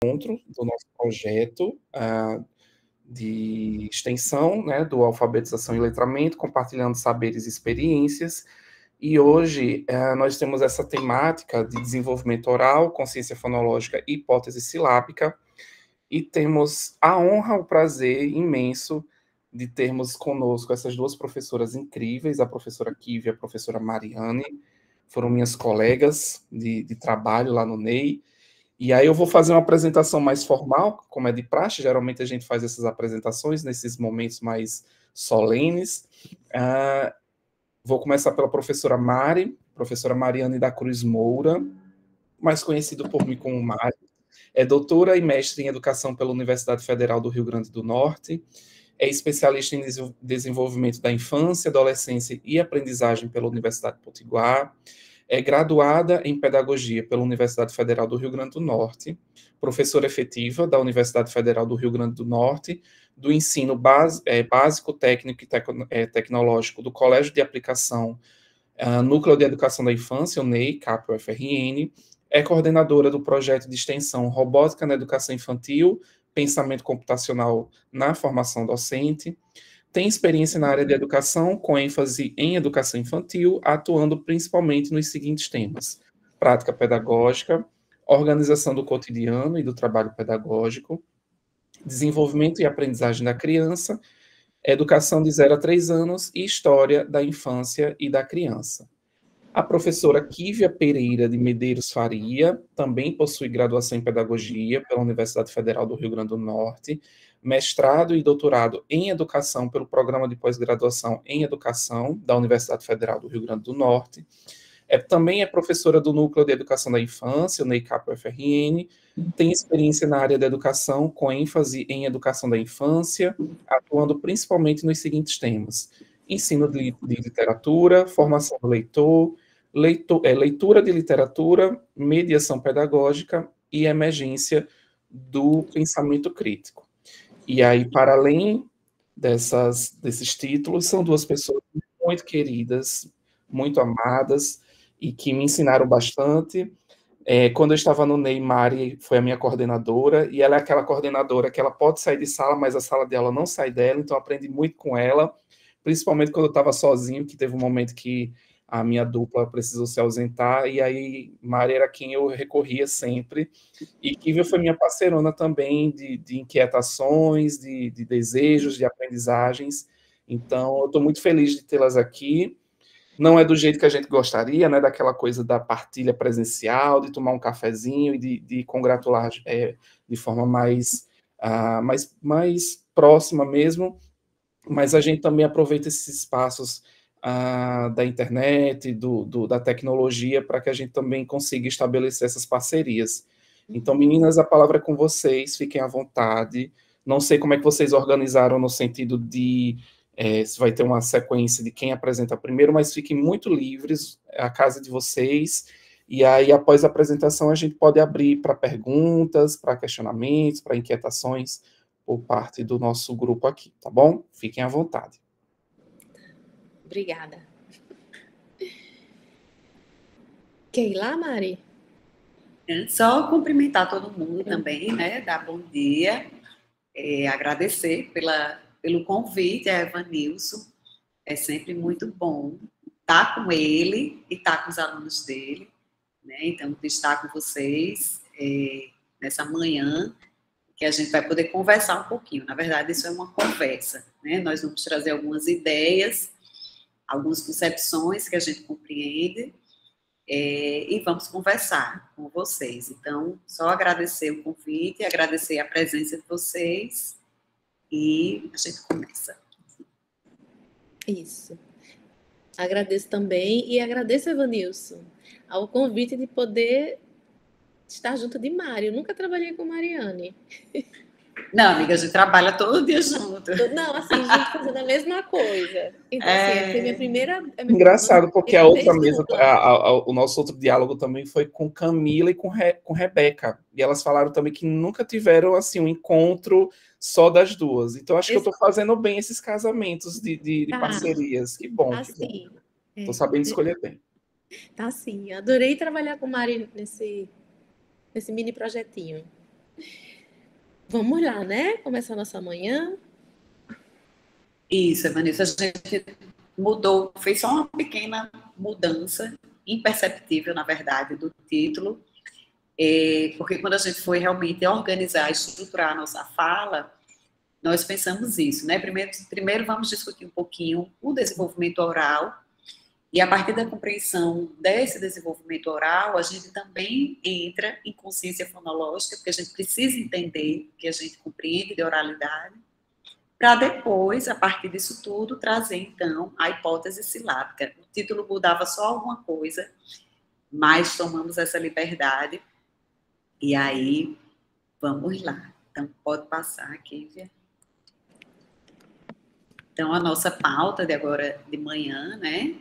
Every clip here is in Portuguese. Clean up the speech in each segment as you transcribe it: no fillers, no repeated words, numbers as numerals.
encontro do nosso projeto de extensão, né, do Alfabetização e Letramento, compartilhando saberes e experiências. E hoje nós temos essa temática de desenvolvimento oral, consciência fonológica e hipótese silábica, e temos a honra, o prazer imenso de termos conosco essas duas professoras incríveis, a professora Kivi e a professora Mariane, foram minhas colegas de trabalho lá no NEI. E aí eu vou fazer uma apresentação mais formal, como é de praxe, geralmente a gente faz essas apresentações nesses momentos mais solenes. Vou começar pela professora professora Mariane da Cruz Moura, mais conhecido por mim como Mari. É doutora e mestre em Educação pela Universidade Federal do Rio Grande do Norte, é especialista em desenvolvimento da infância, adolescência e aprendizagem pela Universidade Potiguar, é graduada em Pedagogia pela Universidade Federal do Rio Grande do Norte, professora efetiva da Universidade Federal do Rio Grande do Norte, do ensino básico, técnico e tecnológico do Colégio de Aplicação, Núcleo de Educação da Infância, o NEI, CAP-UFRN, é coordenadora do projeto de extensão Robótica na Educação Infantil, Pensamento Computacional na Formação Docente, tem experiência na área de educação, com ênfase em educação infantil, atuando principalmente nos seguintes temas: prática pedagógica, organização do cotidiano e do trabalho pedagógico, desenvolvimento e aprendizagem da criança, educação de 0 a 3 anos e história da infância e da criança. A professora Kívia Pereira de Medeiros Faria também possui graduação em Pedagogia pela Universidade Federal do Rio Grande do Norte, mestrado e doutorado em Educação pelo Programa de Pós-Graduação em Educação da Universidade Federal do Rio Grande do Norte. Também é professora do Núcleo de Educação da Infância, o NEICAP-UFRN, tem experiência na área da educação, com ênfase em educação da infância, atuando principalmente nos seguintes temas: ensino de literatura, formação do leitor, leitura de literatura, mediação pedagógica e emergência do pensamento crítico. E aí, para além desses títulos, são duas pessoas muito queridas, muito amadas, e que me ensinaram bastante. Quando eu estava no NEI, Mari foi a minha coordenadora, e ela é aquela coordenadora que ela pode sair de sala, mas a sala dela não sai dela, então eu aprendi muito com ela, principalmente quando eu estava sozinho, que teve um momento que a minha dupla precisou se ausentar, e aí Mari era quem eu recorria sempre, e Kívia foi minha parceirona também de inquietações, de desejos, de aprendizagens. Então eu estou muito feliz de tê-las aqui. Não é do jeito que a gente gostaria, né, daquela coisa da partilha presencial, de tomar um cafezinho e de congratular de forma mais próxima mesmo, mas a gente também aproveita esses espaços da internet, da tecnologia, para que a gente também consiga estabelecer essas parcerias. Então, meninas, a palavra é com vocês, fiquem à vontade. Não sei como é que vocês organizaram no sentido de se vai ter uma sequência de quem apresenta primeiro, mas fiquem muito livres, é a casa de vocês, e aí, após a apresentação, a gente pode abrir para perguntas, para questionamentos, para inquietações, por parte do nosso grupo aqui, tá bom? Fiquem à vontade. Obrigada. Quer ir lá, Mari? Só cumprimentar todo mundo também, né? Dar bom dia, agradecer pelo convite a Evanilson. É sempre muito bom estar com ele e estar com os alunos dele, né? Então, estar com vocês nessa manhã, que a gente vai poder conversar um pouquinho. Na verdade, isso é uma conversa, né? Nós vamos trazer algumas ideias, algumas concepções que a gente compreende, e vamos conversar com vocês. Então, só agradecer o convite, agradecer a presença de vocês, e a gente começa. Isso. Agradeço também, e agradeço, Evanilson, ao convite de poder estar junto de Mari. Eu nunca trabalhei com Mariane. Não, amiga, a gente trabalha todo dia junto. Não, assim, junto fazendo a mesma coisa. Então, assim, foi minha primeira... Engraçado, porque a outra mesa, o nosso outro diálogo também foi com Camila e com Rebeca. E elas falaram também que nunca tiveram, assim, um encontro só das duas. Então, acho que eu estou fazendo bem esses casamentos de parcerias. Que bom, tá, que bom. Sim. Estou sabendo escolher bem. Tá sim. Adorei trabalhar com Mari nesse mini projetinho. Vamos lá, né? Começar a nossa manhã. Isso, Vanessa, a gente mudou, fez só uma pequena mudança, imperceptível, na verdade, do título, porque quando a gente foi realmente organizar, estruturar a nossa fala, nós pensamos isso, né? Primeiro vamos discutir um pouquinho o desenvolvimento oral, e a partir da compreensão desse desenvolvimento oral, a gente também entra em consciência fonológica, porque a gente precisa entender que a gente compreende de oralidade, para depois, a partir disso tudo, trazer, então, a hipótese silábica. O título mudava só alguma coisa, mas tomamos essa liberdade, e aí, vamos lá. Então, pode passar, Kívia. Então, a nossa pauta de agora de manhã, né,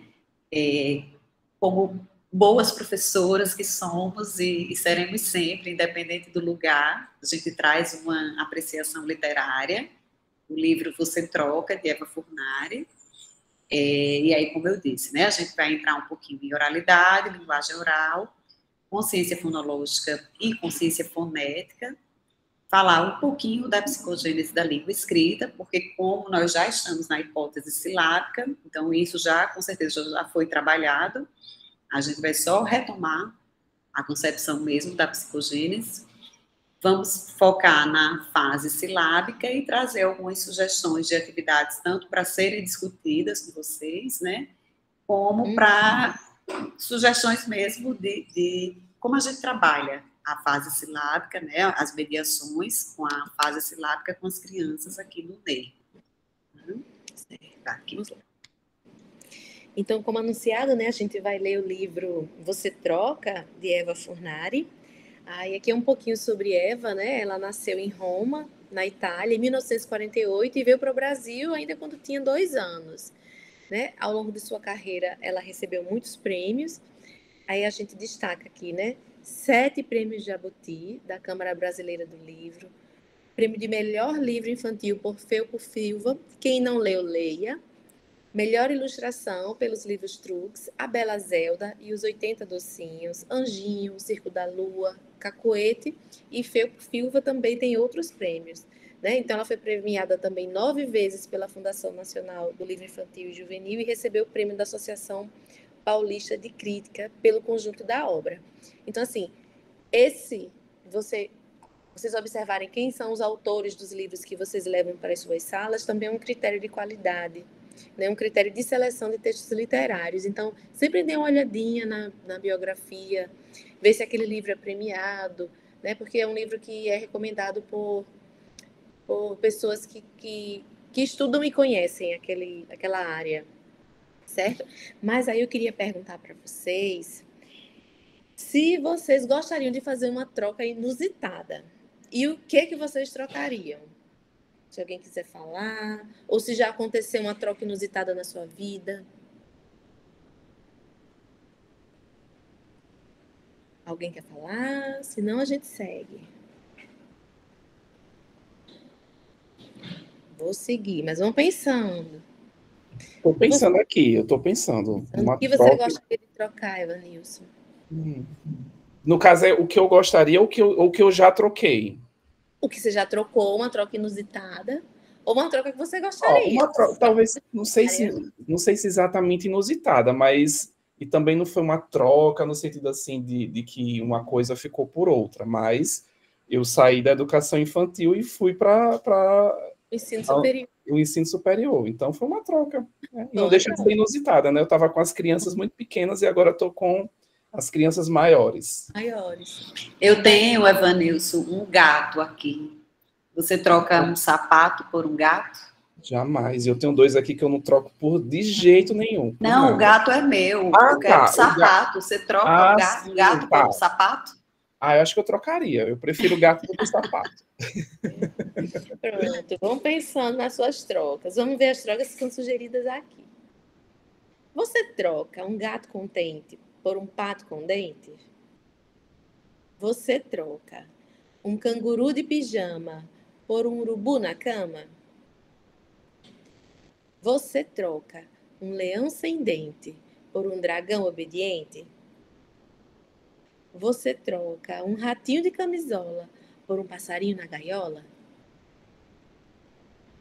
como boas professoras que somos e seremos sempre, independente do lugar, a gente traz uma apreciação literária, o livro Você Troca, de Eva Furnari, e aí, como eu disse, né, a gente vai entrar um pouquinho em oralidade, linguagem oral, consciência fonológica e consciência fonética, falar um pouquinho da psicogênese da língua escrita, porque como nós já estamos na hipótese silábica, então isso já, com certeza, já foi trabalhado, a gente vai só retomar a concepção mesmo da psicogênese. Vamos focar na fase silábica e trazer algumas sugestões de atividades, tanto para serem discutidas com vocês, né, como para sugestões mesmo de como a gente trabalha a fase silábica, né, as mediações com a fase silábica com as crianças aqui no NEI. Aqui. Então, como anunciado, né, a gente vai ler o livro Você Troca, de Eva Furnari. Aí aqui é um pouquinho sobre Eva, né? Ela nasceu em Roma, na Itália, em 1948 e veio para o Brasil ainda quando tinha 2 anos. Né? Ao longo de sua carreira, ela recebeu muitos prêmios. Aí a gente destaca aqui, né? 7 prêmios Jabuti, da Câmara Brasileira do Livro. Prêmio de melhor livro infantil por Felpo Silva. Quem não leu, leia. Melhor ilustração pelos livros Trux, A Bela Zelda e os 80 Docinhos, Anjinho, O Circo da Lua, Cacoete, e Felpo Silva também tem outros prêmios. Né? Então, ela foi premiada também 9 vezes pela Fundação Nacional do Livro Infantil e Juvenil e recebeu o prêmio da Associação Paulista de Crítica pelo conjunto da obra. Então, assim, vocês observarem quem são os autores dos livros que vocês levam para as suas salas, também é um critério de qualidade, né? Um critério de seleção de textos literários. Então, sempre dê uma olhadinha na biografia, ver se aquele livro é premiado, né? Porque é um livro que é recomendado por pessoas que estudam e conhecem aquela área, certo? Mas aí eu queria perguntar para vocês se vocês gostariam de fazer uma troca inusitada. E o que vocês trocariam? Se alguém quiser falar, ou se já aconteceu uma troca inusitada na sua vida. Alguém quer falar? Senão a gente segue. Vou seguir, mas vamos pensando. Estou pensando aqui, eu estou pensando. O que você gostaria de trocar, Evanilson? No caso, é o que eu gostaria ou o que eu já troquei? O que você já trocou, uma troca inusitada, ou uma troca que você gostaria? Talvez, não sei se exatamente inusitada, mas e também não foi uma troca no sentido assim de que uma coisa ficou por outra, mas eu saí da educação infantil e fui para o ensino superior. Então foi uma troca. Né? E não deixa de ser inusitada, né? Eu estava com as crianças muito pequenas e agora estou com as crianças maiores. Eu tenho, Evanilson, um gato aqui. Você troca um sapato por um gato? Jamais. Eu tenho 2 aqui que eu não troco de jeito nenhum. Não, nada. O gato é meu. Eu quero um sapato. Você troca um gato por um sapato? Eu acho que eu trocaria. Eu prefiro o gato do que o sapato. Pronto, vamos pensando nas suas trocas. Vamos ver as trocas que são sugeridas aqui. Você troca um gato com dente por um pato com dentes? Você troca um canguru de pijama por um urubu na cama? Você troca um leão sem dente por um dragão obediente? Você troca um ratinho de camisola por um passarinho na gaiola?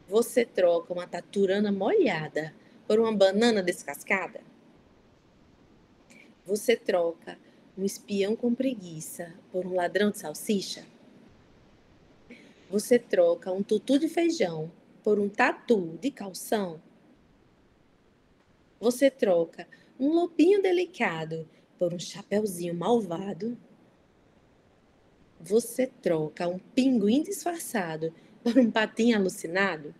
Você troca uma taturana molhada por uma banana descascada? Você troca um espião com preguiça por um ladrão de salsicha? Você troca um tutu de feijão por um tatu de calção? Você troca um lobinho delicado por um chapeuzinho malvado? Você troca um pinguim disfarçado por um patinho alucinado?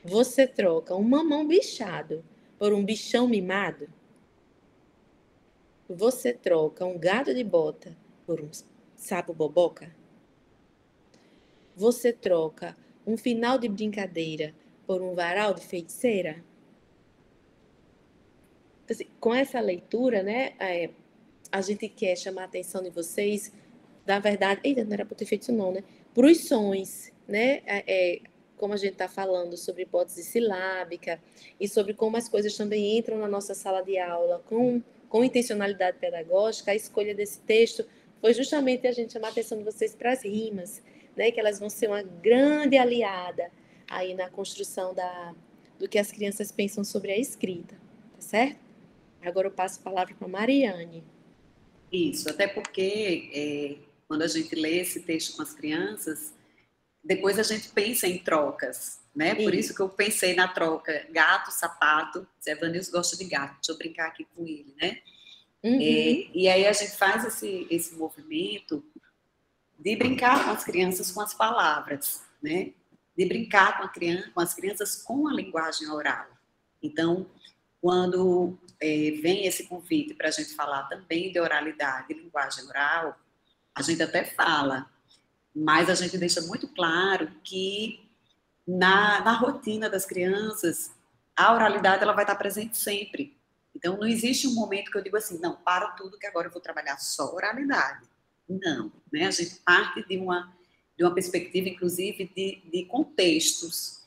Você troca um mamão bichado por um bichão mimado? Você troca um gato de bota por um sapo boboca? Você troca um final de brincadeira por um varal de feiticeira? Assim, com essa leitura, né, a gente quer chamar a atenção de vocês, da verdade, eita, não era para ter feito isso não, né? Para os sons, né? Como a gente está falando sobre hipótese silábica e sobre como as coisas também entram na nossa sala de aula com intencionalidade pedagógica, a escolha desse texto foi justamente a gente chamar a atenção de vocês para as rimas, né? Que elas vão ser uma grande aliada aí na construção do que as crianças pensam sobre a escrita, tá certo? Agora eu passo a palavra para a Mariane. Isso, até porque quando a gente lê esse texto com as crianças, depois a gente pensa em trocas, né? Por isso que eu pensei na troca gato, sapato. Zé Vanilson gosta de gato, deixa eu brincar aqui com ele, né? Uhum. E aí a gente faz esse movimento de brincar com as crianças com as palavras, né? De brincar com as crianças com a linguagem oral. Então, quando vem esse convite para a gente falar também de oralidade e linguagem oral, a gente até fala, mas a gente deixa muito claro que na rotina das crianças, a oralidade ela vai estar presente sempre. Então, não existe um momento que eu digo assim, não, para tudo que agora eu vou trabalhar só oralidade. Não, né? A gente parte de uma perspectiva, inclusive, de contextos,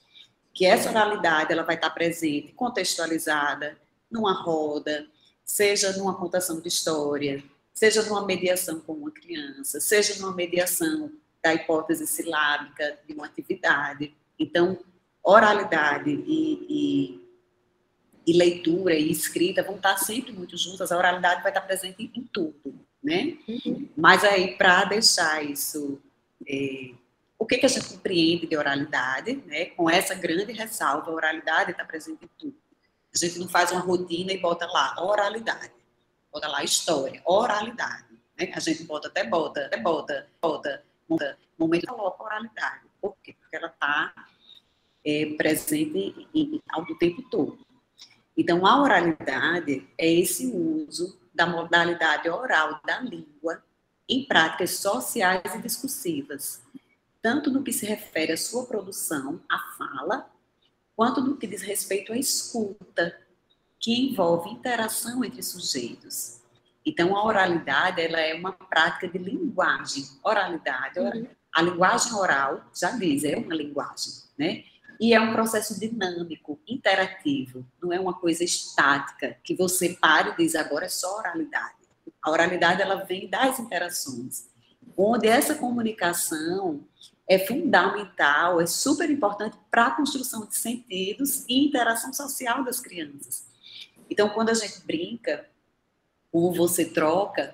que essa oralidade ela vai estar presente, contextualizada, numa roda, seja numa contação de história, seja numa mediação com uma criança, seja numa mediação da hipótese silábica de uma atividade. Então, oralidade e leitura e escrita vão estar sempre muito juntas, a oralidade vai estar presente em tudo, né? Uhum. Mas aí, para deixar isso... o que a gente compreende de oralidade, né? Com essa grande ressalva, a oralidade está presente em tudo. A gente não faz uma rotina e bota lá oralidade, bota lá história, oralidade, né? A gente bota momento coloca oralidade. Por quê? Porque ela está presente ao tempo todo. Então, a oralidade é esse uso da modalidade oral da língua em práticas sociais e discursivas, tanto no que se refere à sua produção, à fala, quanto no que diz respeito à escuta, que envolve interação entre sujeitos. Então, a oralidade ela é uma prática de linguagem. Oralidade, a linguagem oral, já diz, é uma linguagem, né? E é um processo dinâmico, interativo, não é uma coisa estática, que você para e diz, agora é só oralidade. A oralidade ela vem das interações, onde essa comunicação é fundamental, é super importante para a construção de sentidos e interação social das crianças. Então, quando a gente brinca, ou você troca,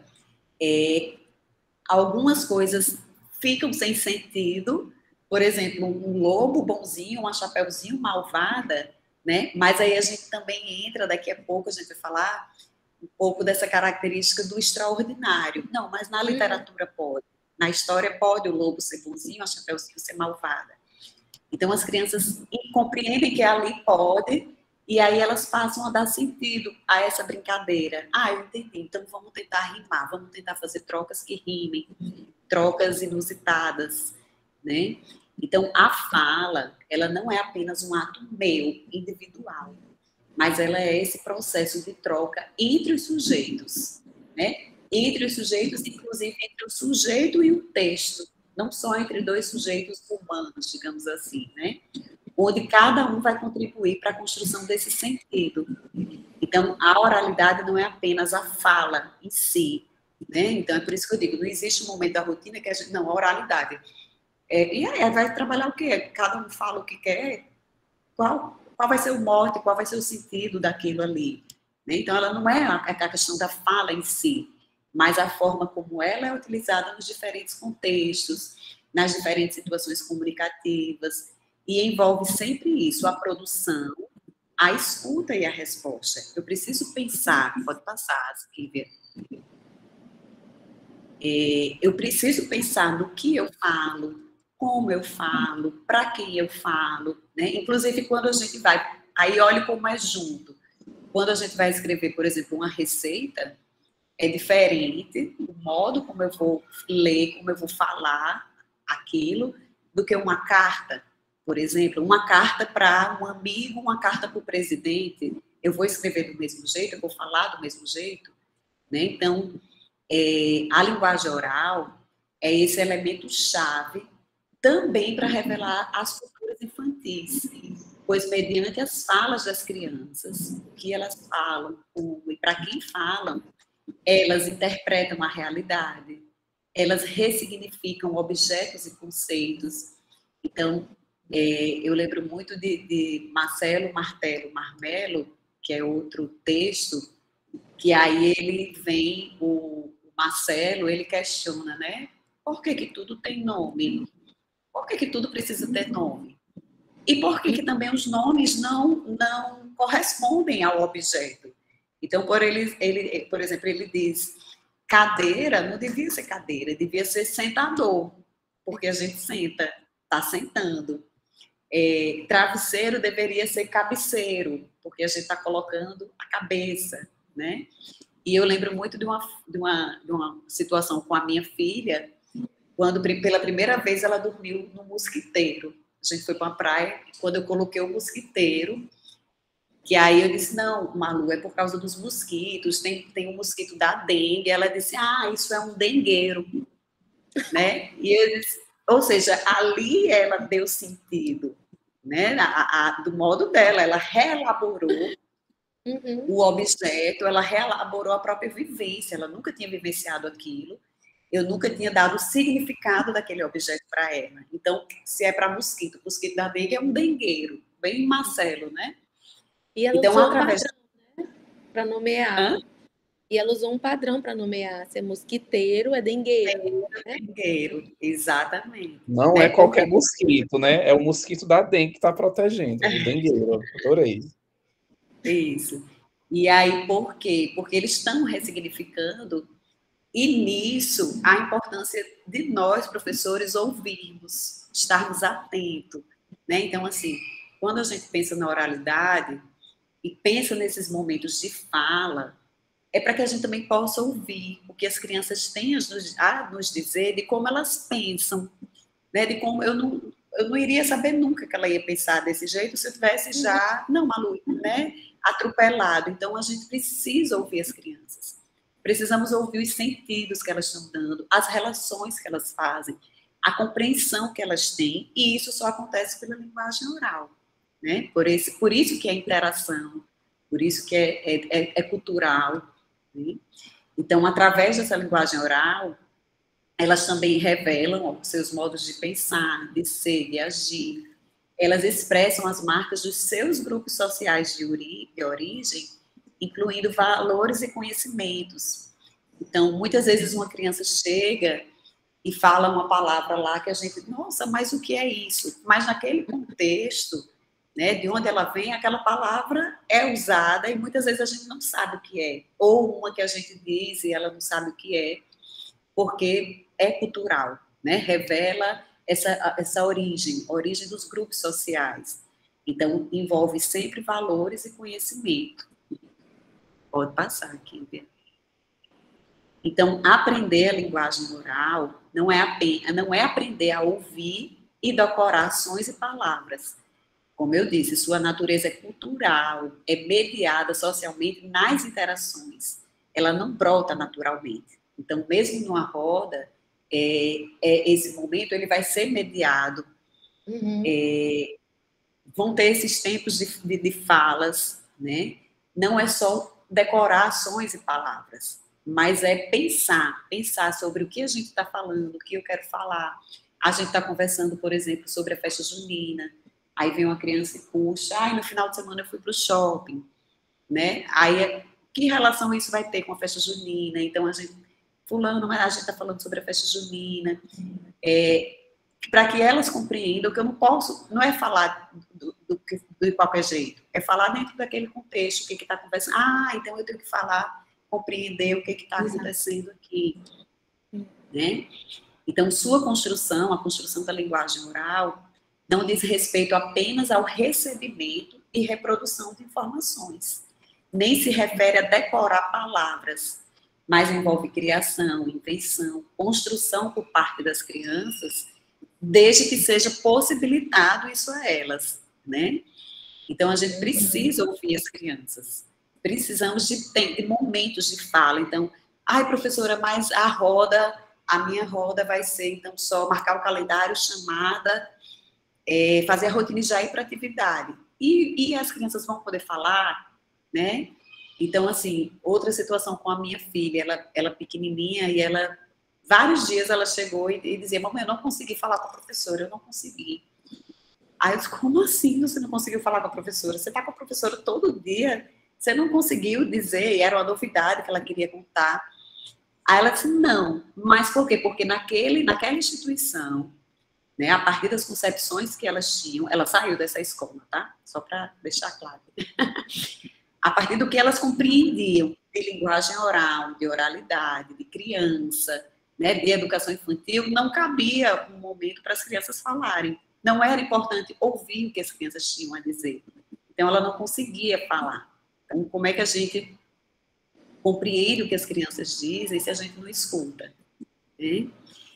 algumas coisas ficam sem sentido, por exemplo, um lobo bonzinho, uma chapeuzinho malvada, né? Mas aí a gente também entra, daqui a pouco a gente vai falar um pouco dessa característica do extraordinário. Não, mas na literatura pode. Na história pode o lobo ser bonzinho, a chapeuzinho ser malvada. Então as crianças compreendem que ali pode, e aí elas passam a dar sentido a essa brincadeira. Ah, eu entendi, então vamos tentar rimar, vamos tentar fazer trocas que rimem, trocas inusitadas, né? Então, a fala, ela não é apenas um ato meu, individual, mas ela é esse processo de troca entre os sujeitos, né? Entre os sujeitos, inclusive entre o sujeito e o texto, não só entre dois sujeitos humanos, digamos assim, né? Onde cada um vai contribuir para a construção desse sentido. Então, a oralidade não é apenas a fala em si, né? Então, é por isso que eu digo, não existe um momento da rotina que a gente... Não, a oralidade. E aí vai trabalhar o quê? Cada um fala o que quer, qual vai ser o mote, qual vai ser o sentido daquilo ali. Né? Então, ela não é a questão da fala em si, mas a forma como ela é utilizada nos diferentes contextos, nas diferentes situações comunicativas, e envolve sempre isso, a produção, a escuta e a resposta. Eu preciso pensar, pode passar, Silvia. Eu preciso pensar no que eu falo, como eu falo, para quem eu falo, né? Inclusive, quando a gente vai... Aí, olhe como é junto. Quando a gente vai escrever, por exemplo, uma receita, é diferente o modo como eu vou ler, como eu vou falar aquilo, do que uma carta. Por exemplo, uma carta para um amigo, uma carta para o presidente. Eu vou escrever do mesmo jeito, eu vou falar do mesmo jeito, né? Então, a linguagem oral é esse elemento chave também para revelar as culturas infantis, pois mediante as falas das crianças, o que elas falam, como e para quem falam, elas interpretam a realidade, elas ressignificam objetos e conceitos. Então, eu lembro muito de Marcelo Martelo Marmelo, que é outro texto, que aí ele vem, o Marcelo, ele questiona, né? Por que tudo tem nome? Por que tudo precisa ter nome? E por que também os nomes não correspondem ao objeto? Então, por exemplo, ele diz, cadeira não devia ser cadeira, devia ser sentador, porque a gente senta, está sentando. Travesseiro deveria ser cabeceiro, porque a gente está colocando a cabeça, né? E eu lembro muito de uma situação com a minha filha, quando pela primeira vez ela dormiu no mosquiteiro. A gente foi para a praia, quando eu coloquei o mosquiteiro, que aí eu disse, não, Malu, é por causa dos mosquitos, tem um mosquito da dengue. Ela disse, isso é um dengueiro, né? E eu disse, ou seja, ali ela deu sentido, né? Do modo dela, ela reelaborou o objeto, ela reelaborou a própria vivência, ela nunca tinha vivenciado aquilo, eu nunca tinha dado o significado daquele objeto para ela. Então, se é para mosquito da dengue é um dengueiro, bem Marcelo, né? E ela então, usou através... um padrão, né, para nomear. Hã? E ela usou um padrão para nomear. Se é mosquiteiro, é dengueiro. É dengueiro, exatamente. Não é qualquer mosquito, né? É o mosquito da dengue que está protegendo, o dengueiro. Adorei. Isso. E aí, por quê? Porque eles estão ressignificando, e nisso a importância de nós, professores, ouvirmos, estarmos atentos, né? Então, assim, quando a gente pensa na oralidade e pensa nesses momentos de fala, é para que a gente também possa ouvir o que as crianças têm a nos dizer, de como elas pensam, né? De como eu não iria saber nunca que ela ia pensar desse jeito se eu tivesse já, não, Malu, né? Atropelado. Então, a gente precisa ouvir as crianças. Precisamos ouvir os sentidos que elas estão dando, as relações que elas fazem, a compreensão que elas têm, e isso só acontece pela linguagem oral, né? Por isso que é interação, por isso que é cultural, né? Então, através dessa linguagem oral, elas também revelam os seus modos de pensar, de ser, de agir. Elas expressam as marcas dos seus grupos sociais de origem, incluindo valores e conhecimentos. Então, muitas vezes uma criança chega e fala uma palavra lá que a gente, nossa, mas o que é isso? Mas naquele contexto, né, de onde ela vem, aquela palavra é usada e muitas vezes a gente não sabe o que é. Ou uma que a gente diz e ela não sabe o que é, porque é cultural, né? Revela essa origem, a origem dos grupos sociais. Então, envolve sempre valores e conhecimento. Pode passar aqui, Bia. Então, aprender a linguagem oral não é aprender a ouvir e decorar ações e palavras. Como eu disse, sua natureza é cultural, é mediada socialmente nas interações. Ela não brota naturalmente. Então, mesmo numa roda, esse momento ele vai ser mediado. Vão ter esses tempos de falas, né? Não é só decorar ações e palavras. mas é pensar sobre o que a gente está falando, o que eu quero falar. A gente está conversando, por exemplo, sobre a festa junina, aí vem uma criança e puxa, no final de semana eu fui para o shopping, né? Aí, que relação isso vai ter com a festa junina? Então, a gente está falando sobre a festa junina, para que elas compreendam que eu não posso, não é falar de qualquer jeito, é falar dentro daquele contexto, o que está conversando. Então eu tenho que falar, compreender o que está acontecendo aqui, né? Então, sua construção, a construção da linguagem oral, não diz respeito apenas ao recebimento e reprodução de informações, nem se refere a decorar palavras, mas envolve criação, invenção, construção por parte das crianças, desde que seja possibilitado isso a elas, né? Então, a gente precisa ouvir as crianças, precisamos de momentos de fala. Então, professora, mas a minha roda vai ser, então, só marcar o calendário, chamada, fazer a rotina e já ir para a atividade. E as crianças vão poder falar, né? Então, assim, outra situação com a minha filha, ela pequenininha, e vários dias ela chegou e dizia, mamãe, eu não consegui falar com a professora, eu não consegui. Aí eu disse, como assim você não conseguiu falar com a professora? Você está com a professora todo dia, você não conseguiu dizer, e era uma novidade que ela queria contar. Aí ela disse, não, mas por quê? Porque naquela instituição, né, a partir das concepções que elas tinham, ela saiu dessa escola, tá? Só para deixar claro. A partir do que elas compreendiam de linguagem oral, de oralidade, de criança, né, de educação infantil, não cabia um momento para as crianças falarem. Não era importante ouvir o que as crianças tinham a dizer. Então, ela não conseguia falar. Então, como é que a gente compreende o que as crianças dizem se a gente não escuta? Né?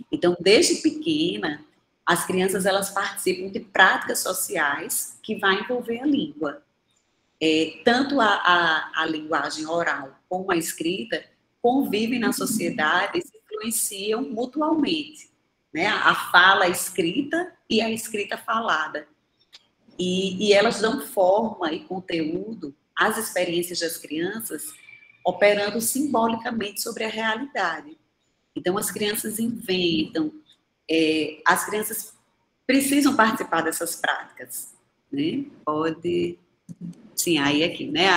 Então, desde pequena, as crianças elas participam de práticas sociais que vão envolver a língua. Tanto a linguagem oral como a escrita convivem na sociedade e se influenciam mutuamente, né? A fala escrita e a escrita falada. E elas dão forma e conteúdo às experiências das crianças, operando simbolicamente sobre a realidade. Então, as crianças inventam, as crianças precisam participar dessas práticas, né? Pode... Sim, aí aqui, né?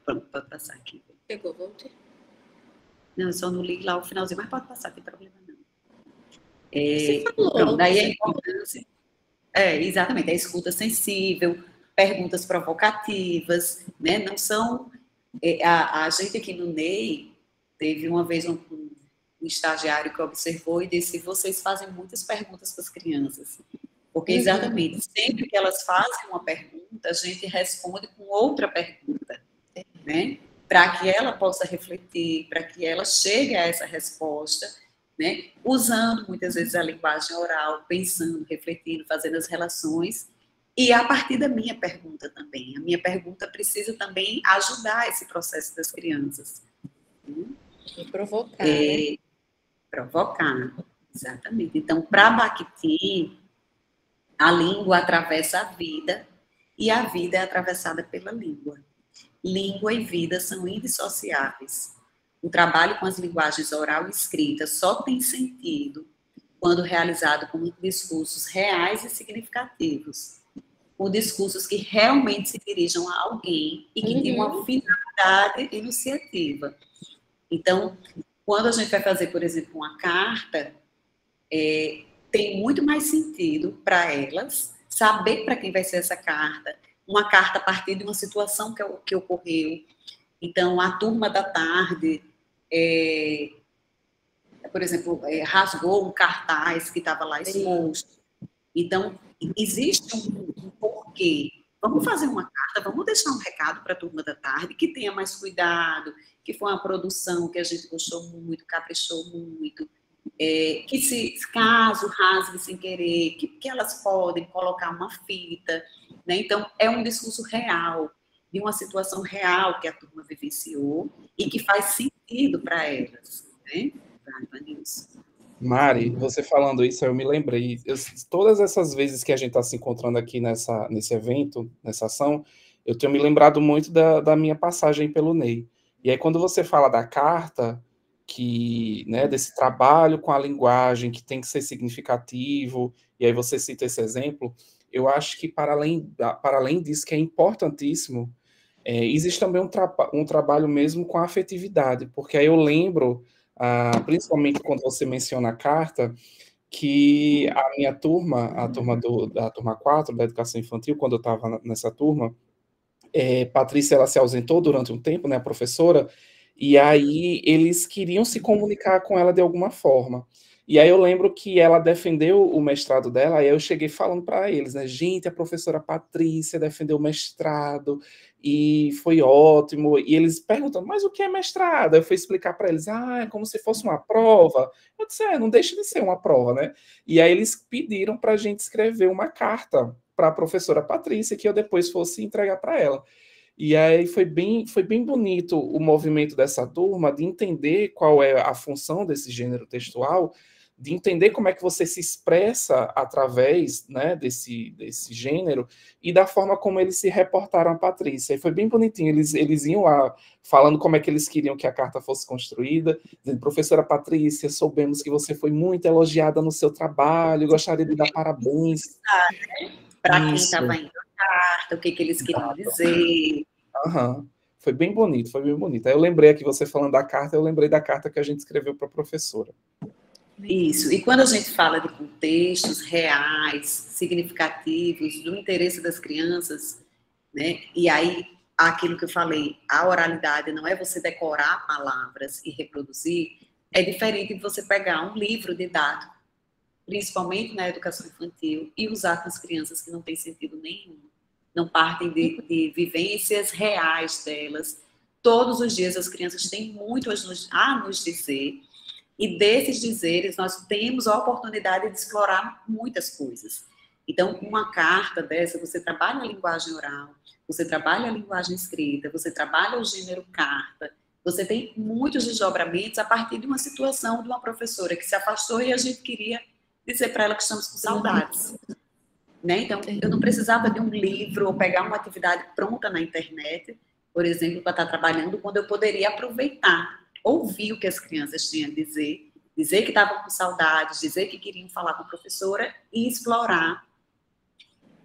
Pronto, pode passar aqui. Pegou, voltei. Não, eu só não li lá o finalzinho, mas pode passar, não tem problema não. Você falou. Pronto, daí a importância... exatamente, a escuta sensível, perguntas provocativas, né? Não são... a gente aqui no NEI, teve uma vez um estagiário que observou e disse, vocês fazem muitas perguntas para as crianças. Porque, exatamente, sempre que elas fazem uma pergunta, a gente responde com outra pergunta, né? Para que ela possa refletir, para que ela chegue a essa resposta, né? Usando, muitas vezes, a linguagem oral, pensando, refletindo, fazendo as relações, e a partir da minha pergunta também. A minha pergunta precisa também ajudar esse processo das crianças. E provocar, né? Provocar, exatamente. Então, para Bakhtin, a língua atravessa a vida e a vida é atravessada pela língua. Língua e vida são indissociáveis. O trabalho com as linguagens oral e escrita só tem sentido quando realizado com discursos reais e significativos, com discursos que realmente se dirijam a alguém e que tenham uma finalidade enunciativa. Então, quando a gente vai fazer, por exemplo, uma carta, tem muito mais sentido para elas saber para quem vai ser essa carta. Uma carta a partir de uma situação que ocorreu. Então, a turma da tarde, por exemplo, rasgou um cartaz que estava lá exposto. Então, existe um porquê. Vamos fazer uma carta, vamos deixar um recado para a turma da tarde, que tenha mais cuidado, que foi uma produção que a gente gostou muito, caprichou muito, que se caso rasgue sem querer, que elas podem colocar uma fita, né? Então, é um discurso real, de uma situação real que a turma vivenciou e que faz sentido para elas, né? Mari, você falando isso, eu me lembrei, todas essas vezes que a gente está se encontrando aqui nesse evento, nessa ação, eu tenho me lembrado muito da minha passagem pelo NEI. E aí, quando você fala da carta, né, desse trabalho com a linguagem, que tem que ser significativo, e aí você cita esse exemplo, eu acho que, para além disso, que é importantíssimo, existe também um trabalho mesmo com a afetividade, porque aí eu lembro, principalmente quando você menciona a carta, que a minha turma, da turma 4, da educação infantil, quando eu estava nessa turma, Patrícia, ela se ausentou durante um tempo, né, a professora, e aí eles queriam se comunicar com ela de alguma forma. E aí eu lembro que ela defendeu o mestrado dela, aí eu cheguei falando para eles, né, gente, a professora Patrícia defendeu o mestrado, e foi ótimo, e eles perguntando, mas o que é mestrado? Eu fui explicar para eles, é como se fosse uma prova. Eu disse, não deixa de ser uma prova, né? E aí eles pediram para a gente escrever uma carta para a professora Patrícia, que eu depois fosse entregar para ela. E aí foi bem bonito o movimento dessa turma de entender qual é a função desse gênero textual, de entender como é que você se expressa através, né, desse gênero e da forma como eles se reportaram a Patrícia. E foi bem bonitinho, eles iam lá falando como é que eles queriam que a carta fosse construída, dizendo, professora Patrícia, soubemos que você foi muito elogiada no seu trabalho, gostaria de dar parabéns. Para quem estava indo a carta, o que eles queriam dizer. Foi bem bonito, foi bem bonito. Aí eu lembrei aqui, você falando da carta, eu lembrei da carta que a gente escreveu para a professora. Isso, e quando a gente fala de contextos reais, significativos, do interesse das crianças, né, e aí, aquilo que eu falei, a oralidade não é você decorar palavras e reproduzir, é diferente de você pegar um livro didático, principalmente na educação infantil, e usar com as crianças que não tem sentido nenhum. Não partem de vivências reais delas. Todos os dias as crianças têm muito a nos dizer, e desses dizeres nós temos a oportunidade de explorar muitas coisas. Então, uma carta dessa, você trabalha a linguagem oral, você trabalha a linguagem escrita, você trabalha o gênero carta, você tem muitos desdobramentos a partir de uma situação de uma professora que se afastou e a gente queria dizer para ela que estamos com saudades. Né? Então, eu não precisava de um livro ou pegar uma atividade pronta na internet, por exemplo, para estar trabalhando, quando eu poderia aproveitar, ouvir o que as crianças tinham a dizer que estavam com saudades, dizer que queriam falar com a professora e explorar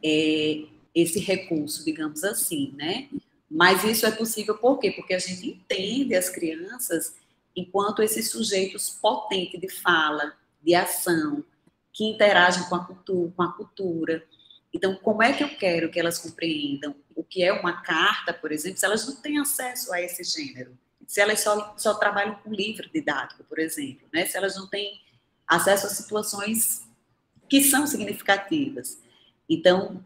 esse recurso, digamos assim, né? Mas isso é possível por quê? Porque a gente entende as crianças enquanto esses sujeitos potentes de fala, de ação, que interagem com a cultura. Então, como é que eu quero que elas compreendam o que é uma carta, por exemplo, se elas não têm acesso a esse gênero? Se elas só trabalham com livro didático, por exemplo, né? Se elas não têm acesso a situações que são significativas. Então,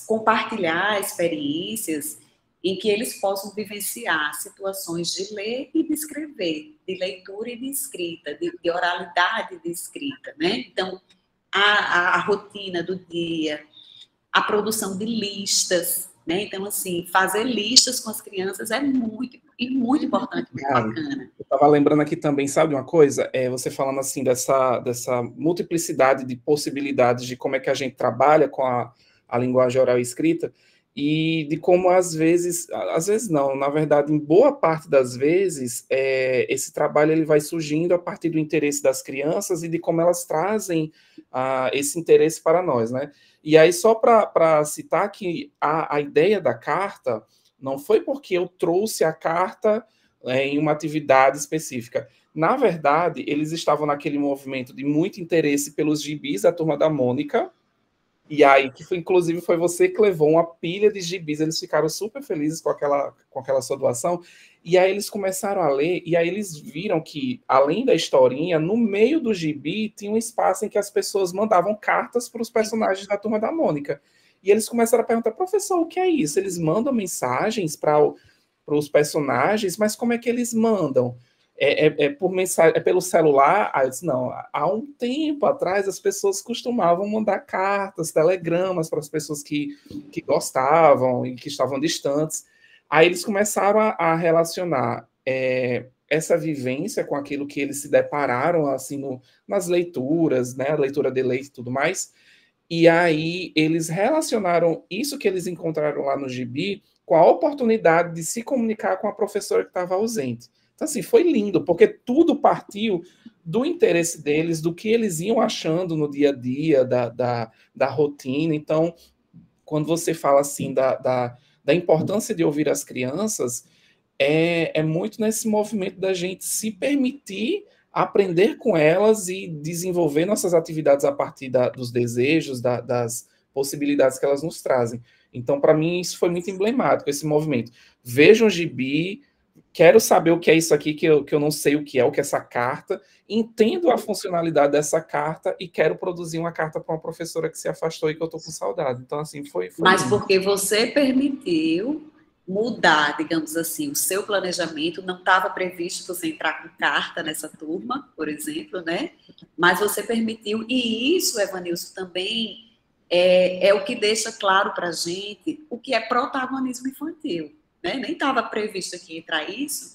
compartilhar experiências em que eles possam vivenciar situações de ler e de escrever, de leitura e de escrita, de oralidade e de escrita, né? Então, a rotina do dia, a produção de listas, né? Então, assim, fazer listas com as crianças é muito importante, muito bacana. Eu estava lembrando aqui também, sabe uma coisa? Você falando assim dessa multiplicidade de possibilidades de como é que a gente trabalha com a linguagem oral e escrita, e de como às vezes não, na verdade, em boa parte das vezes, esse trabalho ele vai surgindo a partir do interesse das crianças e de como elas trazem esse interesse para nós, né? E aí, só para citar que a ideia da carta não foi porque eu trouxe a carta em uma atividade específica. Na verdade, eles estavam naquele movimento de muito interesse pelos gibis da Turma da Mônica, e aí, inclusive, foi você que levou uma pilha de gibis, eles ficaram super felizes com aquela sua doação, e aí eles começaram a ler, e aí eles viram que, além da historinha, no meio do gibi tinha um espaço em que as pessoas mandavam cartas para os personagens da Turma da Mônica. E eles começaram a perguntar, professor, o que é isso? Eles mandam mensagens para os personagens, mas como é que eles mandam? Por mensagem, pelo celular? Aí eu disse, não, há um tempo atrás as pessoas costumavam mandar cartas, telegramas para as pessoas que gostavam e que estavam distantes. Aí eles começaram a relacionar essa vivência com aquilo que eles se depararam assim nas leituras, né, a leitura de leite e tudo mais, e aí eles relacionaram isso que eles encontraram lá no gibi com a oportunidade de se comunicar com a professora que estava ausente. Então, assim, foi lindo, porque tudo partiu do interesse deles, do que eles iam achando no dia a dia, da rotina. Então, quando você fala assim da importância de ouvir as crianças, é muito nesse movimento da gente se permitir aprender com elas e desenvolver nossas atividades a partir dos desejos, das possibilidades que elas nos trazem. Então, para mim, isso foi muito emblemático, esse movimento. Veja um gibi, quero saber o que é isso aqui, que eu não sei o que é essa carta, entendo a funcionalidade dessa carta e quero produzir uma carta para uma professora que se afastou e que eu estou com saudade. Então, assim, foi Mas lindo. porque você permitiu mudar, digamos assim, o seu planejamento, não estava previsto você entrar com carta nessa turma, por exemplo, né? Mas você permitiu, e isso, Evanilson, também é o que deixa claro para a gente o que é protagonismo infantil, né? Nem estava previsto aqui entrar isso,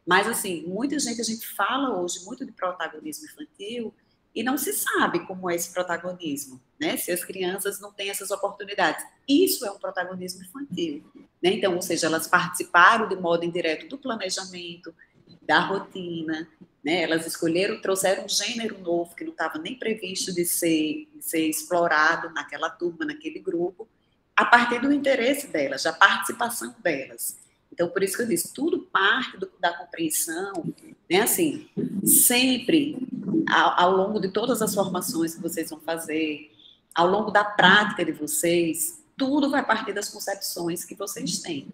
mas, assim, muita gente, a gente fala hoje muito de protagonismo infantil e não se sabe como é esse protagonismo, né? Se as crianças não têm essas oportunidades. Isso é um protagonismo infantil, né? Então, ou seja, elas participaram de modo indireto do planejamento, da rotina, né? Elas escolheram, trouxeram um gênero novo que não estava nem previsto de ser explorado naquela turma, naquele grupo, a partir do interesse delas, da participação delas. Então, por isso que eu disse, tudo parte da compreensão, né? Assim, sempre, ao longo de todas as formações que vocês vão fazer, ao longo da prática de vocês, tudo vai partir das concepções que vocês têm,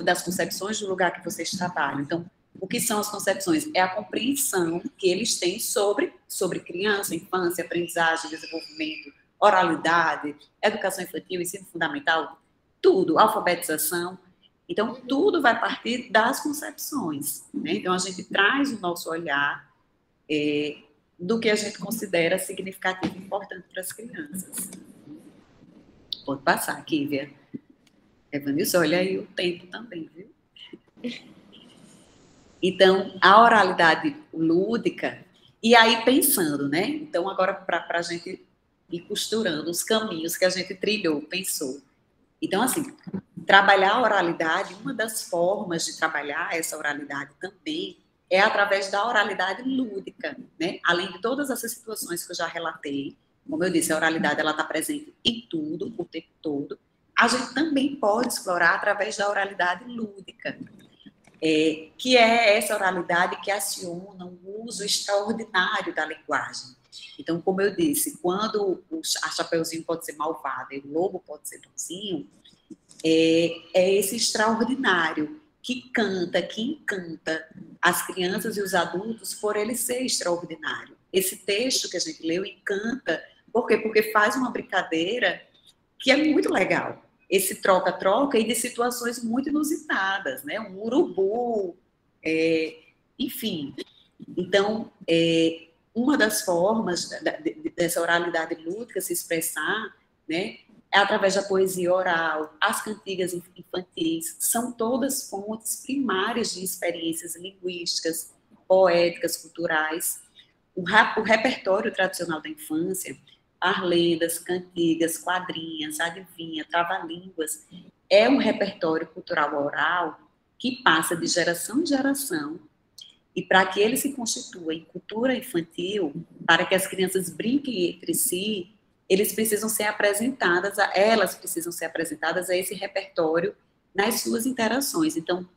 das concepções do lugar que vocês trabalham. Então, o que são as concepções? É a compreensão que eles têm sobre criança, infância, aprendizagem, desenvolvimento, oralidade, educação infantil, ensino fundamental, tudo, alfabetização. Então, tudo vai partir das concepções, né? Então, a gente traz o nosso olhar do que a gente considera significativo e importante para as crianças. Pode passar, Kívia. Evanilson, olha aí o tempo também, viu? Então, a oralidade lúdica, e aí pensando, né? Então, agora para a gente ir costurando os caminhos que a gente trilhou, pensou. Então, assim, trabalhar a oralidade, uma das formas de trabalhar essa oralidade também é através da oralidade lúdica, né? Além de todas essas situações que eu já relatei, como eu disse, a oralidade ela está presente em tudo, o tempo todo. A gente também pode explorar através da oralidade lúdica, que é essa oralidade que aciona o uso extraordinário da linguagem. Então, como eu disse, quando a Chapeuzinho pode ser malvada e o lobo pode ser bonzinho, é esse extraordinário que canta, que encanta as crianças e os adultos por ele ser extraordinário. Esse texto que a gente leu encanta, por quê? Porque faz uma brincadeira que é muito legal. Esse troca-troca e de situações muito inusitadas, né? Um urubu, enfim. Então, uma das formas dessa oralidade lúdica se expressar, né, é através da poesia oral, as cantigas infantis, são todas fontes primárias de experiências linguísticas, poéticas, culturais. O repertório tradicional da infância, parlendas, cantigas, quadrinhas, adivinha, trava-línguas, é um repertório cultural oral que passa de geração em geração, e para que ele se constitua em cultura infantil, para que as crianças brinquem entre si, elas precisam ser apresentadas a esse repertório nas suas interações. Então,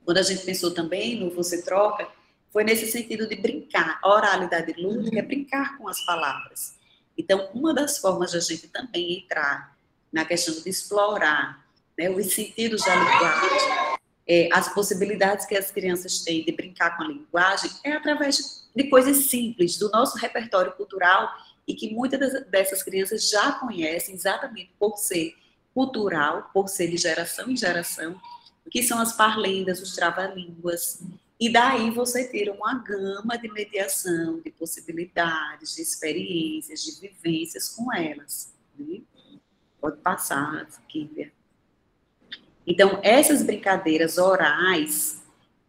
quando a gente pensou também no Você Troca, foi nesse sentido de brincar. A oralidade lúdica é brincar com as palavras. Então, uma das formas de a gente também entrar na questão de explorar, né, os sentidos da linguagem, as possibilidades que as crianças têm de brincar com a linguagem, é através de coisas simples, do nosso repertório cultural, e que muitas dessas crianças já conhecem exatamente por ser cultural, por ser de geração em geração, que são as parlendas, os trava-línguas. E daí você tira uma gama de mediação, de possibilidades, de experiências, de vivências com elas. Né? Pode passar, Kívia. Então, essas brincadeiras orais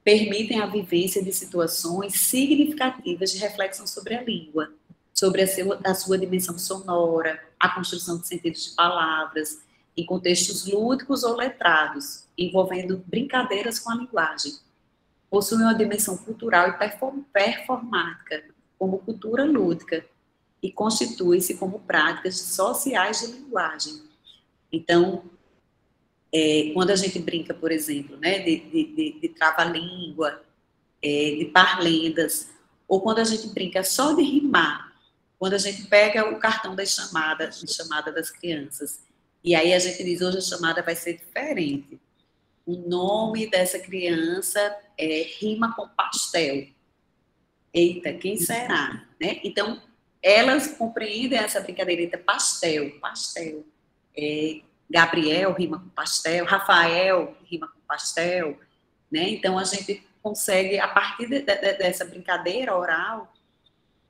permitem a vivência de situações significativas de reflexão sobre a língua, sobre a sua dimensão sonora, a construção de sentidos de palavras, em contextos lúdicos ou letrados, envolvendo brincadeiras com a linguagem. possuem uma dimensão cultural e performática, como cultura lúdica, e constituem-se como práticas sociais de linguagem. Então, quando a gente brinca, por exemplo, né, de trava-língua, de parlendas, ou quando a gente brinca só de rimar, quando a gente pega o cartão da chamada das crianças, e aí a gente diz, hoje a chamada vai ser diferente. O nome dessa criança rima com pastel. Eita, quem será? Né? Então, elas compreendem essa brincadeira, pastel. Gabriel rima com pastel, Rafael rima com pastel, né? Então, a gente consegue, a partir dessa brincadeira oral,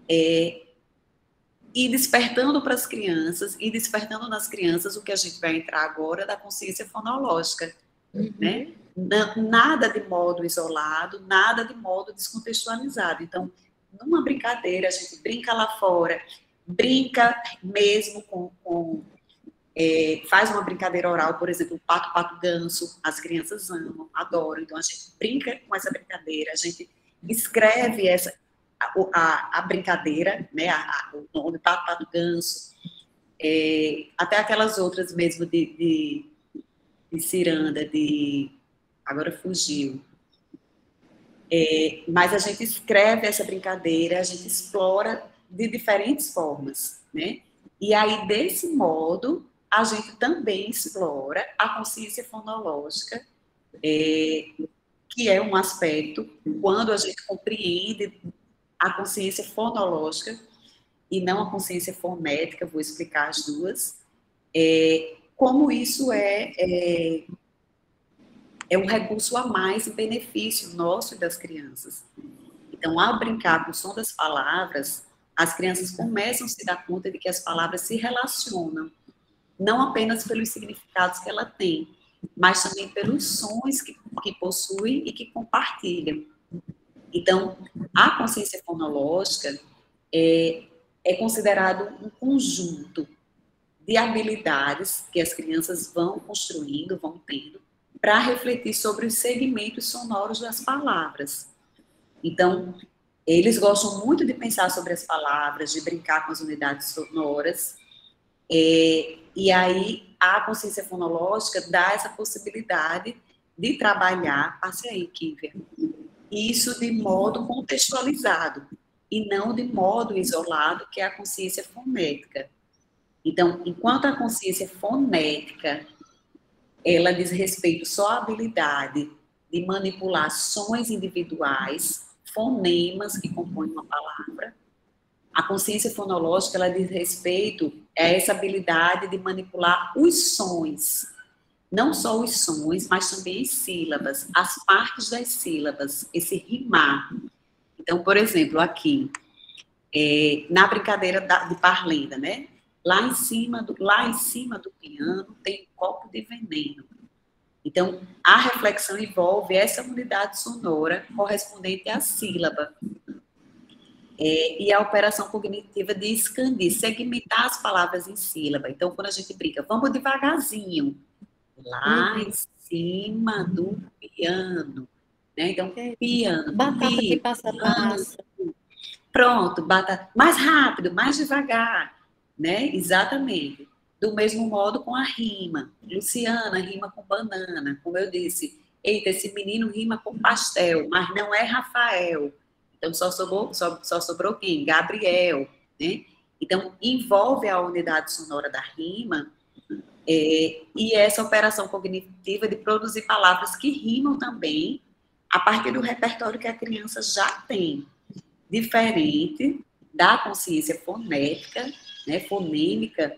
ir despertando para as crianças, e despertando nas crianças o que a gente vai entrar agora da consciência fonológica, né? Nada de modo isolado, nada de modo descontextualizado. Então, numa brincadeira, a gente brinca lá fora, brinca mesmo faz uma brincadeira oral, por exemplo, pato, pato, ganso, as crianças amam, adoram, então a gente brinca com essa brincadeira, a gente escreve a brincadeira, né, o nome pato, pato, ganso, até aquelas outras mesmo de ciranda, agora fugiu. Mas a gente escreve essa brincadeira, a gente explora de diferentes formas, né? E aí, desse modo, a gente também explora a consciência fonológica, que é um aspecto, quando a gente compreende a consciência fonológica e não a consciência fonética, vou explicar as duas, como isso é um recurso a mais em benefício nosso e das crianças. Então, ao brincar com o som das palavras, as crianças começam a se dar conta de que as palavras se relacionam, não apenas pelos significados que ela tem, mas também pelos sons que possui e que compartilham. Então, a consciência fonológica é considerado um conjunto de habilidades que as crianças vão construindo, vão tendo, para refletir sobre os segmentos sonoros das palavras. Então, eles gostam muito de pensar sobre as palavras, de brincar com as unidades sonoras, e aí a consciência fonológica dá essa possibilidade de trabalhar, passe aí, Kívia, isso de modo contextualizado, e não de modo isolado, que é a consciência fonética. Então, enquanto a consciência fonética, ela diz respeito só à habilidade de manipular sons individuais, fonemas que compõem uma palavra, a consciência fonológica, ela diz respeito a essa habilidade de manipular os sons, não só os sons, mas também as sílabas, as partes das sílabas, esse rimar. Então, por exemplo, aqui, na brincadeira de parlenda, né? Lá em cima do piano tem um copo de veneno. Então, a reflexão envolve essa unidade sonora correspondente à sílaba. E a operação cognitiva de expandir, segmentar as palavras em sílaba. Então, quando a gente brinca, vamos devagarzinho. Lá em cima do piano. Né? Então, piano. Batata que passa. Pronto, batata. Mais rápido, mais devagar. Né? Exatamente. Do mesmo modo com a rima. Luciana rima com banana, como eu disse. Eita, esse menino rima com pastel, mas não é Rafael. Então, só sobrou quem? Gabriel. Né? Então, envolve a unidade sonora da rima e essa operação cognitiva de produzir palavras que rimam também a partir do repertório que a criança já tem. Diferente da consciência fonética, né, fonêmica,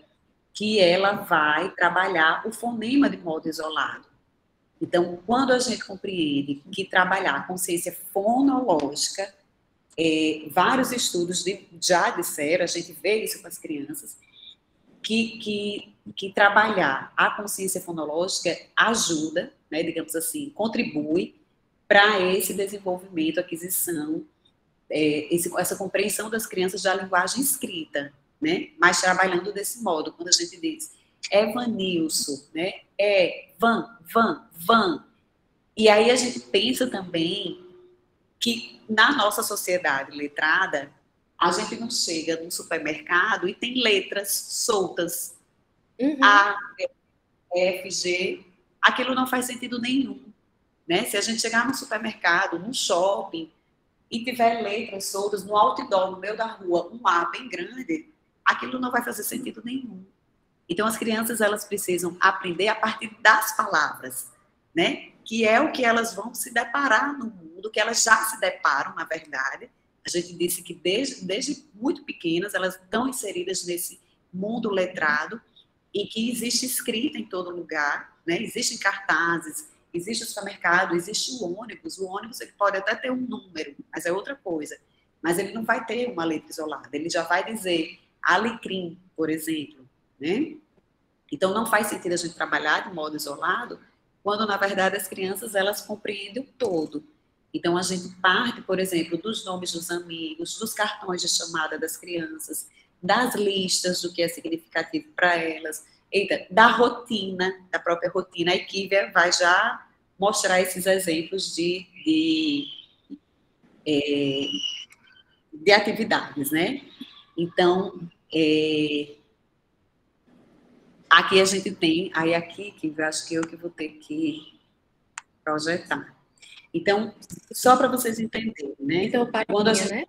que ela vai trabalhar o fonema de modo isolado. Então, quando a gente compreende que trabalhar a consciência fonológica, vários estudos já disseram, a gente vê isso com as crianças, que trabalhar a consciência fonológica ajuda, né, digamos assim, contribui para esse desenvolvimento, aquisição, essa compreensão das crianças da linguagem escrita, né? Mas trabalhando desse modo, quando a gente diz Evanilson, né? Van. E aí a gente pensa também que na nossa sociedade letrada, a gente não chega no supermercado e tem letras soltas. A, F, G, aquilo não faz sentido nenhum. Né? Se a gente chegar no supermercado, no shopping, e tiver letras soltas no outdoor, no meio da rua, um A bem grande, aquilo não vai fazer sentido nenhum. Então, as crianças, elas precisam aprender a partir das palavras, né? Que é o que elas vão se deparar no mundo, que elas já se deparam, na verdade. A gente disse que desde muito pequenas, elas estão inseridas nesse mundo letrado, e que existe escrita em todo lugar, né? Existem cartazes, existe o supermercado, existe o ônibus ele pode até ter um número, mas é outra coisa. Mas ele não vai ter uma letra isolada, ele já vai dizer alecrim, por exemplo, né? Então, não faz sentido a gente trabalhar de modo isolado, quando, na verdade, as crianças, elas compreendem o todo. Então, a gente parte, por exemplo, dos nomes dos amigos, dos cartões de chamada das crianças, das listas do que é significativo para elas, da rotina, da própria rotina. A Equívia vai já mostrar esses exemplos de atividades, né? Então, aqui a gente tem, aí aqui, que eu acho que eu que vou ter que projetar. Então, só para vocês entenderem, né? Então, quando a gente né?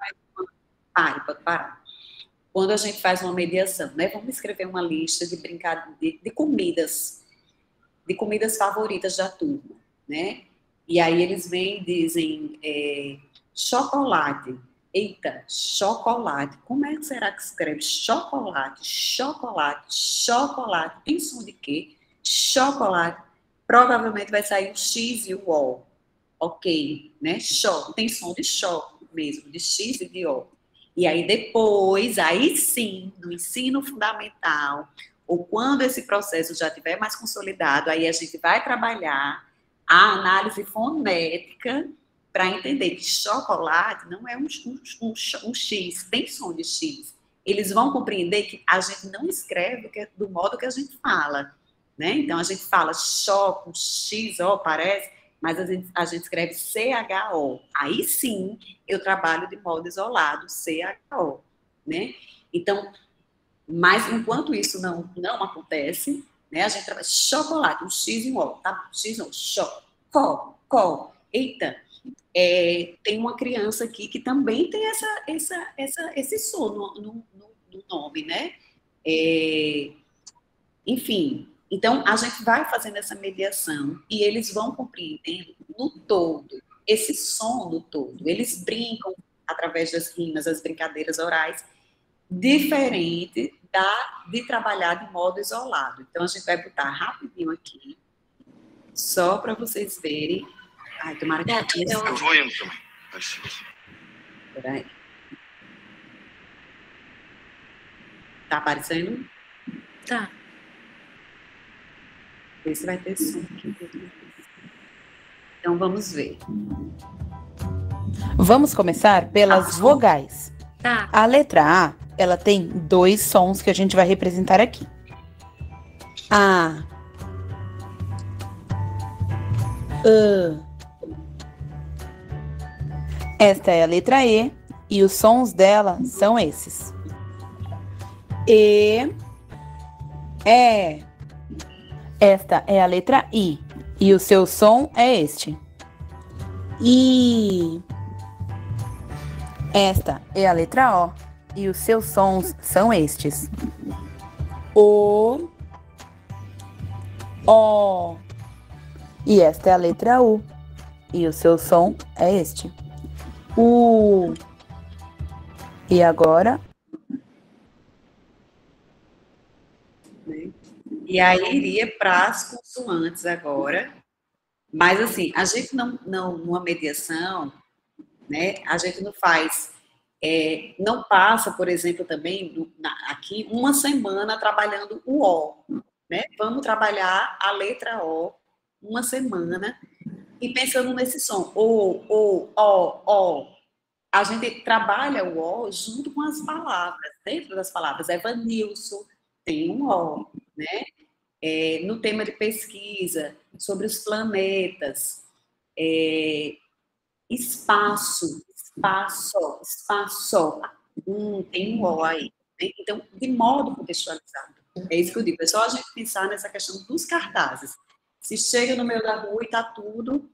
pode parar. Quando a gente faz uma mediação, né? Vamos escrever uma lista de de comidas favoritas da turma, né? E aí eles vêm e dizem chocolate. Eita, chocolate. Como é que será que escreve chocolate? Chocolate, chocolate. Tem som de quê? Chocolate. Provavelmente vai sair o X e o O. Ok, né? Xó. Tem som de xó mesmo, de X e de O. E aí depois, aí sim, no ensino fundamental, ou quando esse processo já estiver mais consolidado, aí a gente vai trabalhar a análise fonética para entender que chocolate não é um X, tem som de X. Eles vão compreender que a gente não escreve do modo que a gente fala, né? Então, a gente fala chó com X, ó, parece, mas a gente escreve CHO. Aí sim, eu trabalho de modo isolado, CHO, né? Então, mas enquanto isso não acontece, né? A gente trabalha chocolate, um X e um O, tá? X não, chó, có. Eita, tem uma criança aqui que também tem esse som no nome, né? Enfim, então a gente vai fazendo essa mediação e eles vão compreendendo no todo, esse som no todo. Eles brincam através das rimas, as brincadeiras orais, diferente de trabalhar de modo isolado. Então, a gente vai botar rapidinho aqui, só para vocês verem. Ai, tomara que... Eu vou indo também. Peraí. Tá aparecendo? Tá. Vê se vai ter som aqui. Então, vamos ver. Vamos começar pelas vogais. Tá. A letra A, ela tem 2 sons que a gente vai representar aqui. A, Esta é a letra E, e os sons dela são esses. E, Esta é a letra I, e o seu som é este. I, esta é a letra O, e os seus sons são estes. O, e esta é a letra U, e o seu som é este. U, e agora? E aí iria para as consoantes agora, mas assim, a gente numa mediação, né, a gente não faz, não passa, por exemplo, também aqui uma semana trabalhando o O, né? Vamos trabalhar a letra O uma semana e pensando nesse som, O. A gente trabalha o O junto com as palavras, dentro das palavras. Evanilson tem um O, né? No tema de pesquisa sobre os planetas, Espaço, espaço. Tem um O aí. Né? Então, de modo contextualizado. É isso que eu digo. É só a gente pensar nessa questão dos cartazes. Se chega no meio da rua e está tudo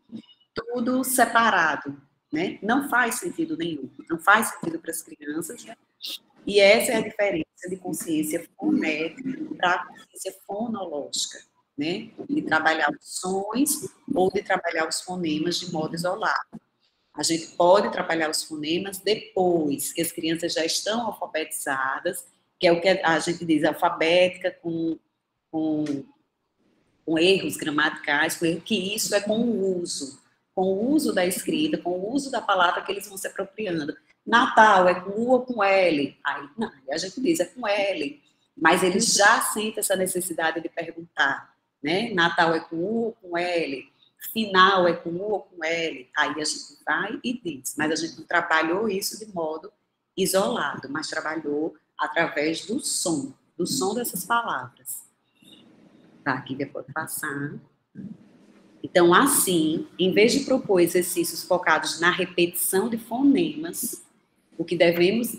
separado, né? Não faz sentido nenhum. Não faz sentido para as crianças. Né? E essa é a diferença de consciência fonética para a consciência fonológica, né? De trabalhar os sons ou de trabalhar os fonemas de modo isolado. A gente pode trabalhar os fonemas depois que as crianças já estão alfabetizadas, que é o que a gente diz, alfabética com erros gramaticais, que isso é com o uso da escrita, com o uso da palavra que eles vão se apropriando. Natal é com U ou com L? Aí, não, a gente diz, é com L. Mas eles já sentem essa necessidade de perguntar, né? Natal é com U ou com L? Final é com U ou com L? Aí a gente vai e diz. Mas a gente não trabalhou isso de modo isolado, mas trabalhou através do som dessas palavras. Tá, aqui depois passar. Então, assim, em vez de propor exercícios focados na repetição de fonemas, o que defendemos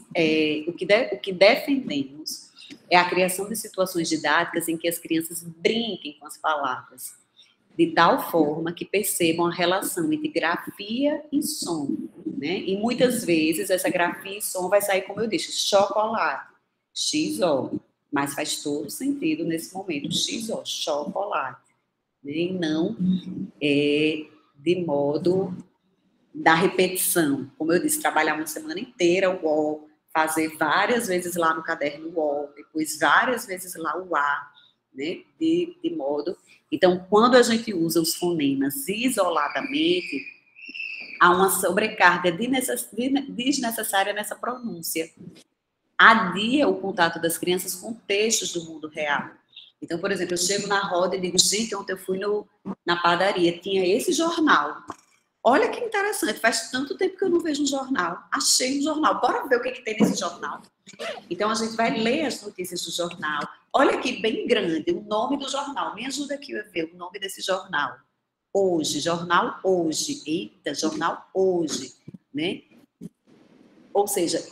é a criação de situações didáticas em que as crianças brinquem com as palavras, de tal forma que percebam a relação entre grafia e som, né? E muitas vezes essa grafia e som vai sair, como eu disse, chocolate, XO, mas faz todo sentido nesse momento, XO, chocolate, né? E não de modo da repetição. Como eu disse, trabalhar uma semana inteira o O, fazer várias vezes lá no caderno o O, depois várias vezes lá o A, né? De modo... Então, quando a gente usa os fonemas isoladamente, há uma sobrecarga desnecessária nessa pronúncia. Adia o contato das crianças com textos do mundo real. Então, por exemplo, eu chego na roda e digo, gente, ontem eu fui na padaria, tinha esse jornal. Olha que interessante, faz tanto tempo que eu não vejo um jornal. Achei um jornal, bora ver o que tem nesse jornal. Então, a gente vai ler as notícias do jornal. Olha aqui, bem grande, o nome do jornal. Me ajuda aqui a ver o nome desse jornal. Hoje, jornal hoje. Eita, jornal hoje, né? Ou seja,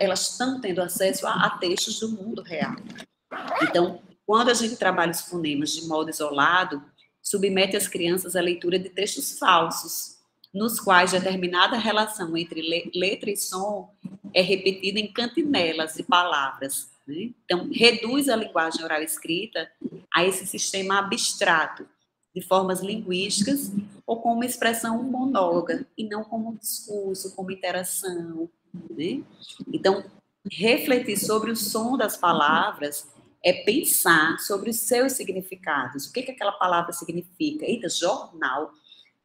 elas estão tendo acesso a textos do mundo real. Então, quando a gente trabalha os fonemas de modo isolado, submete as crianças à leitura de textos falsos, nos quais determinada relação entre letra e som é repetida em cantinelas de palavras. Né? Então, reduz a linguagem oral escrita a esse sistema abstrato, de formas linguísticas ou como expressão monóloga, e não como discurso, como interação. Né? Então, refletir sobre o som das palavras é pensar sobre os seus significados. O que aquela palavra significa? Eita, jornal.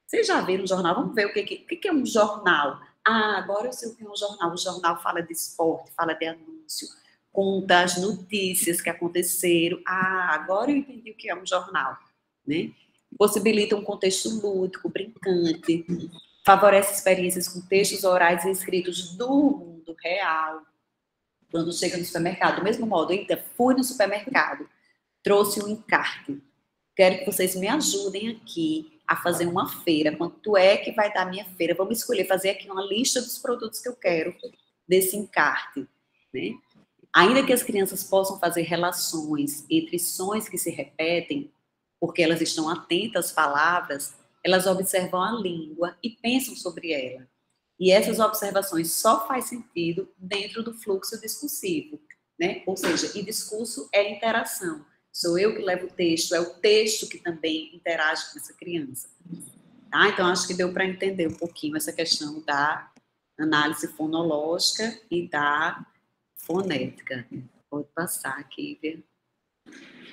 Vocês já viram um jornal? Vamos ver o que é um jornal. Ah, agora eu sei o que é um jornal. O jornal fala de esporte, fala de anúncio, conta as notícias que aconteceram. Ah, agora eu entendi o que é um jornal. Né? Possibilita um contexto lúdico, brincante, favorece experiências com textos orais e escritos do mundo real. Quando chega no supermercado, do mesmo modo, eita, fui no supermercado, trouxe um encarte. Quero que vocês me ajudem aqui a fazer uma feira. Quanto é que vai dar a minha feira? Vamos escolher, fazer aqui uma lista dos produtos que eu quero desse encarte. Né? Ainda que as crianças possam fazer relações entre sons que se repetem, porque elas estão atentas às palavras, elas observam a língua e pensam sobre ela. E essas observações só faz sentido dentro do fluxo discursivo, né? Ou seja, e discurso é interação. Sou eu que levo o texto, é o texto que também interage com essa criança. Tá? Então, acho que deu para entender um pouquinho essa questão da análise fonológica e da fonética. Pode passar aqui, Ivia.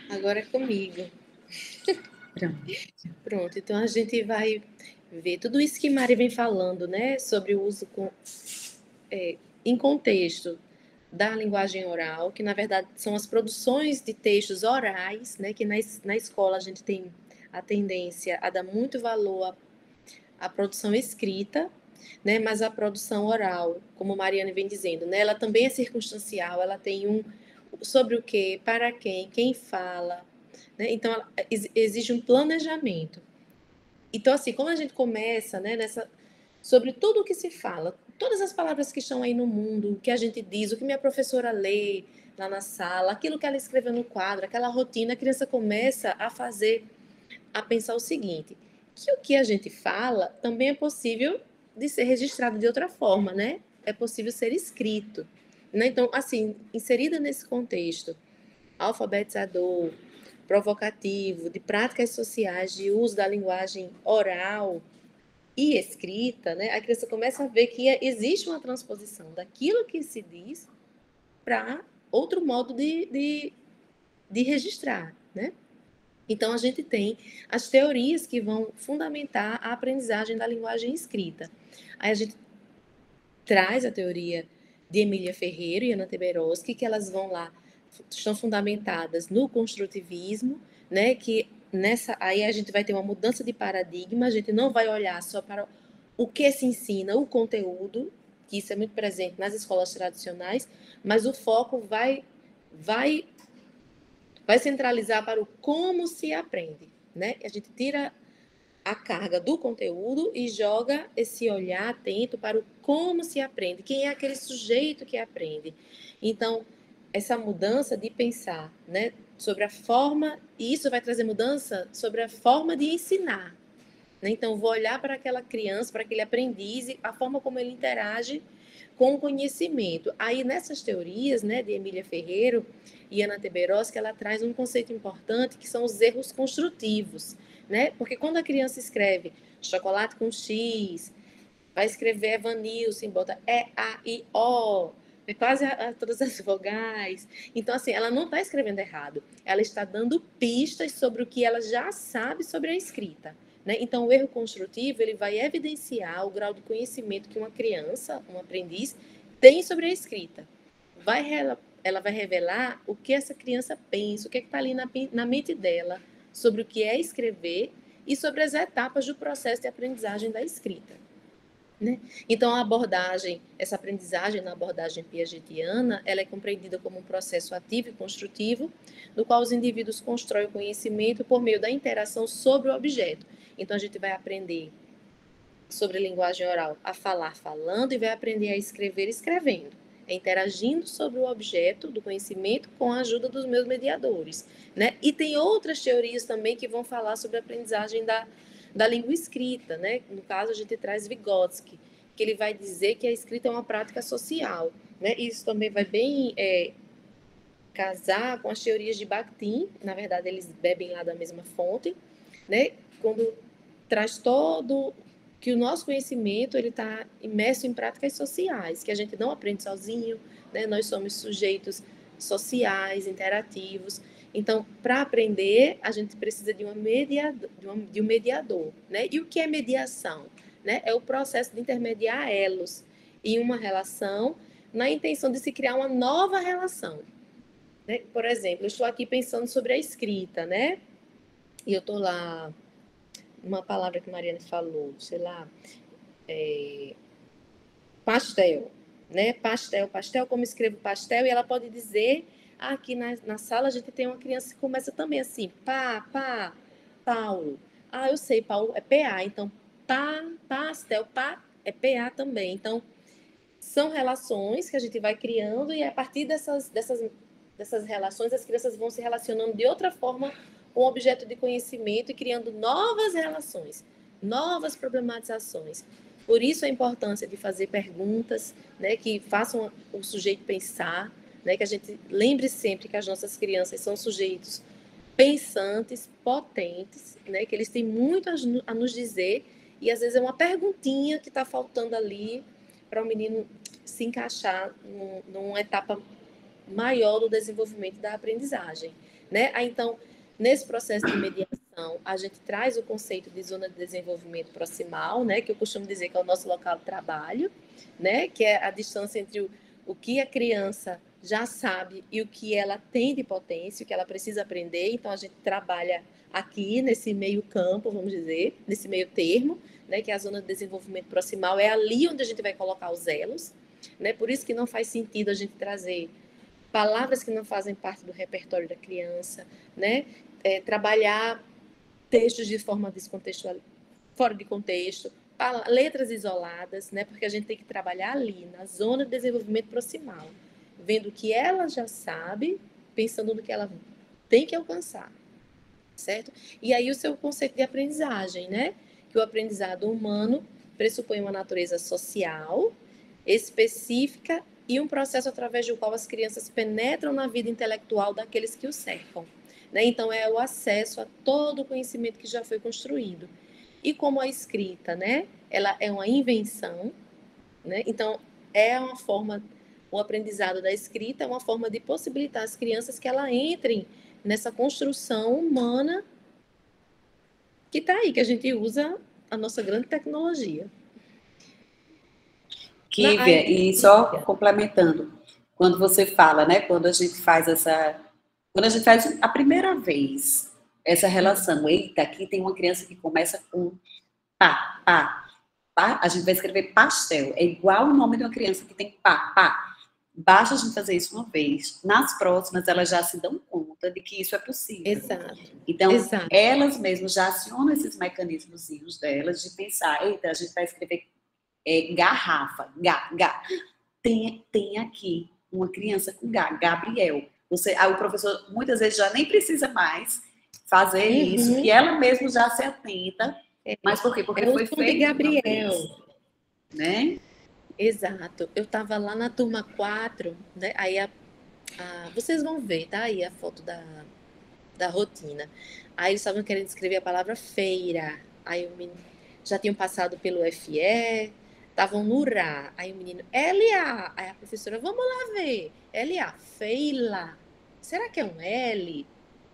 Agora é comigo. Pronto, então a gente vai ver tudo isso que Mari vem falando, né, sobre o uso em contexto da linguagem oral, que na verdade são as produções de textos orais, né, que na escola a gente tem a tendência a dar muito valor à produção escrita, né, mas a produção oral, como Mariane vem dizendo, né, ela também é circunstancial, ela tem sobre o que, para quem fala, né, então exige um planejamento. Então, assim, como a gente começa, né, sobre tudo o que se fala, todas as palavras que estão aí no mundo, o que a gente diz, o que minha professora lê lá na sala, aquilo que ela escreveu no quadro, aquela rotina, a criança começa a pensar o seguinte, que o que a gente fala também é possível de ser registrado de outra forma, né? É possível ser escrito, né? Então, assim, inserida nesse contexto alfabetizador, provocativo, de práticas sociais, de uso da linguagem oral e escrita, né? A criança começa a ver que existe uma transposição daquilo que se diz para outro modo de registrar, né? Então, a gente tem as teorias que vão fundamentar a aprendizagem da linguagem escrita. Aí a gente traz a teoria de Emília Ferreira e Ana Teberoski, que elas vão lá, estão fundamentadas no construtivismo, né? Que aí a gente vai ter uma mudança de paradigma, a gente não vai olhar só para o que se ensina, o conteúdo, que isso é muito presente nas escolas tradicionais, mas o foco vai centralizar para o como se aprende, né? A gente tira a carga do conteúdo e joga esse olhar atento para o como se aprende, quem é aquele sujeito que aprende. Então, essa mudança de pensar, né, sobre a forma, e isso vai trazer mudança sobre a forma de ensinar, né? Então, vou olhar para aquela criança, para aquele aprendiz, a forma como ele interage com o conhecimento. Aí, nessas teorias, né, de Emília Ferreira e Ana Teberoski, ela traz um conceito importante, que são os erros construtivos, né? Porque quando a criança escreve chocolate com X, vai escrever Evanilson, bota E, A, I, O, quase todas as vogais. Então, assim, ela não está escrevendo errado. Ela está dando pistas sobre o que ela já sabe sobre a escrita, né? Então, o erro construtivo, ele vai evidenciar o grau de conhecimento que uma criança, um aprendiz, tem sobre a escrita. Ela vai revelar o que essa criança pensa, o que está ali na mente dela, sobre o que é escrever e sobre as etapas do processo de aprendizagem da escrita, né? Então, essa aprendizagem na abordagem piagetiana, ela é compreendida como um processo ativo e construtivo, no qual os indivíduos constroem o conhecimento por meio da interação sobre o objeto. Então, a gente vai aprender sobre a linguagem oral a falar falando e vai aprender a escrever escrevendo. É interagindo sobre o objeto do conhecimento com a ajuda dos meus mediadores, né? E tem outras teorias também que vão falar sobre a aprendizagem da língua escrita, né? No caso, a gente traz Vygotsky, que ele vai dizer que a escrita é uma prática social, né? Isso também vai bem casar com as teorias de Bakhtin. Na verdade, eles bebem lá da mesma fonte, né? Quando traz todo que o nosso conhecimento ele está imerso em práticas sociais, que a gente não aprende sozinho, né? Nós somos sujeitos sociais, interativos. Então, para aprender, a gente precisa de um mediador, né? E o que é mediação? Né? É o processo de intermediar elos em uma relação, na intenção de se criar uma nova relação, né? Por exemplo, eu estou aqui pensando sobre a escrita, né? E eu estou lá, uma palavra que Mariana falou, sei lá, pastel, né? Pastel, como escrevo pastel, e ela pode dizer, aqui na sala a gente tem uma criança que começa também assim, Paulo. Ah, eu sei, Paulo é PA, então pastel, é PA também. Então, são relações que a gente vai criando e a partir dessas relações as crianças vão se relacionando de outra forma com o objeto de conhecimento e criando novas relações, novas problematizações. Por isso a importância de fazer perguntas, né, que façam o sujeito pensar, né, que a gente lembre sempre que as nossas crianças são sujeitos pensantes, potentes, né, que eles têm muito a nos dizer e às vezes é uma perguntinha que está faltando ali para o menino se encaixar numa etapa maior do desenvolvimento da aprendizagem, né? Então, nesse processo de mediação, a gente traz o conceito de zona de desenvolvimento proximal, né? Que eu costumo dizer que é o nosso local de trabalho, né? Que é a distância entre o que a criança já sabe e o que ela tem de potência, o que ela precisa aprender. Então, a gente trabalha aqui nesse meio campo, vamos dizer, nesse meio termo, né? Que é a zona de desenvolvimento proximal. É ali onde a gente vai colocar os elos, né? Por isso que não faz sentido a gente trazer palavras que não fazem parte do repertório da criança, né? Trabalhar textos de forma descontextual, fora de contexto, letras isoladas, né? Porque a gente tem que trabalhar ali, na zona de desenvolvimento proximal, vendo o que ela já sabe, pensando no que ela tem que alcançar, certo? E aí o seu conceito de aprendizagem, né? Que o aprendizado humano pressupõe uma natureza social, específica e um processo através do qual as crianças penetram na vida intelectual daqueles que o cercam, né? Então, é o acesso a todo o conhecimento que já foi construído. E como a escrita, né? Ela é uma invenção, né? Então, é uma forma, o aprendizado da escrita é uma forma de possibilitar às crianças que ela entrem nessa construção humana que está aí, que a gente usa a nossa grande tecnologia. Kívia, e só complementando, quando você fala, né, quando a gente faz a primeira vez essa relação, eita, aqui tem uma criança que começa com pá, pá, pá, a gente vai escrever pastel, é igual o nome de uma criança que tem pá, pá. Basta a gente fazer isso uma vez, nas próximas elas já se dão conta de que isso é possível. Exato. Então, Exato. elas mesmas já acionam esses mecanismos delas de pensar, eita, a gente vai escrever garrafa, tem aqui uma criança com Gabriel. Aí o professor muitas vezes já nem precisa mais fazer isso, que ela mesma já se atenta. Mas por quê? Porque foi feito Gabriel, vez, né? Exato. Eu estava lá na turma 4, né? Aí vocês vão ver, tá aí a foto da rotina. Aí eles estavam querendo escrever a palavra feira. Aí o menino já tinham passado pelo FE, estavam no RA. Aí o menino, LA. Aí a professora, vamos lá ver. LA, feila. Será que é um L?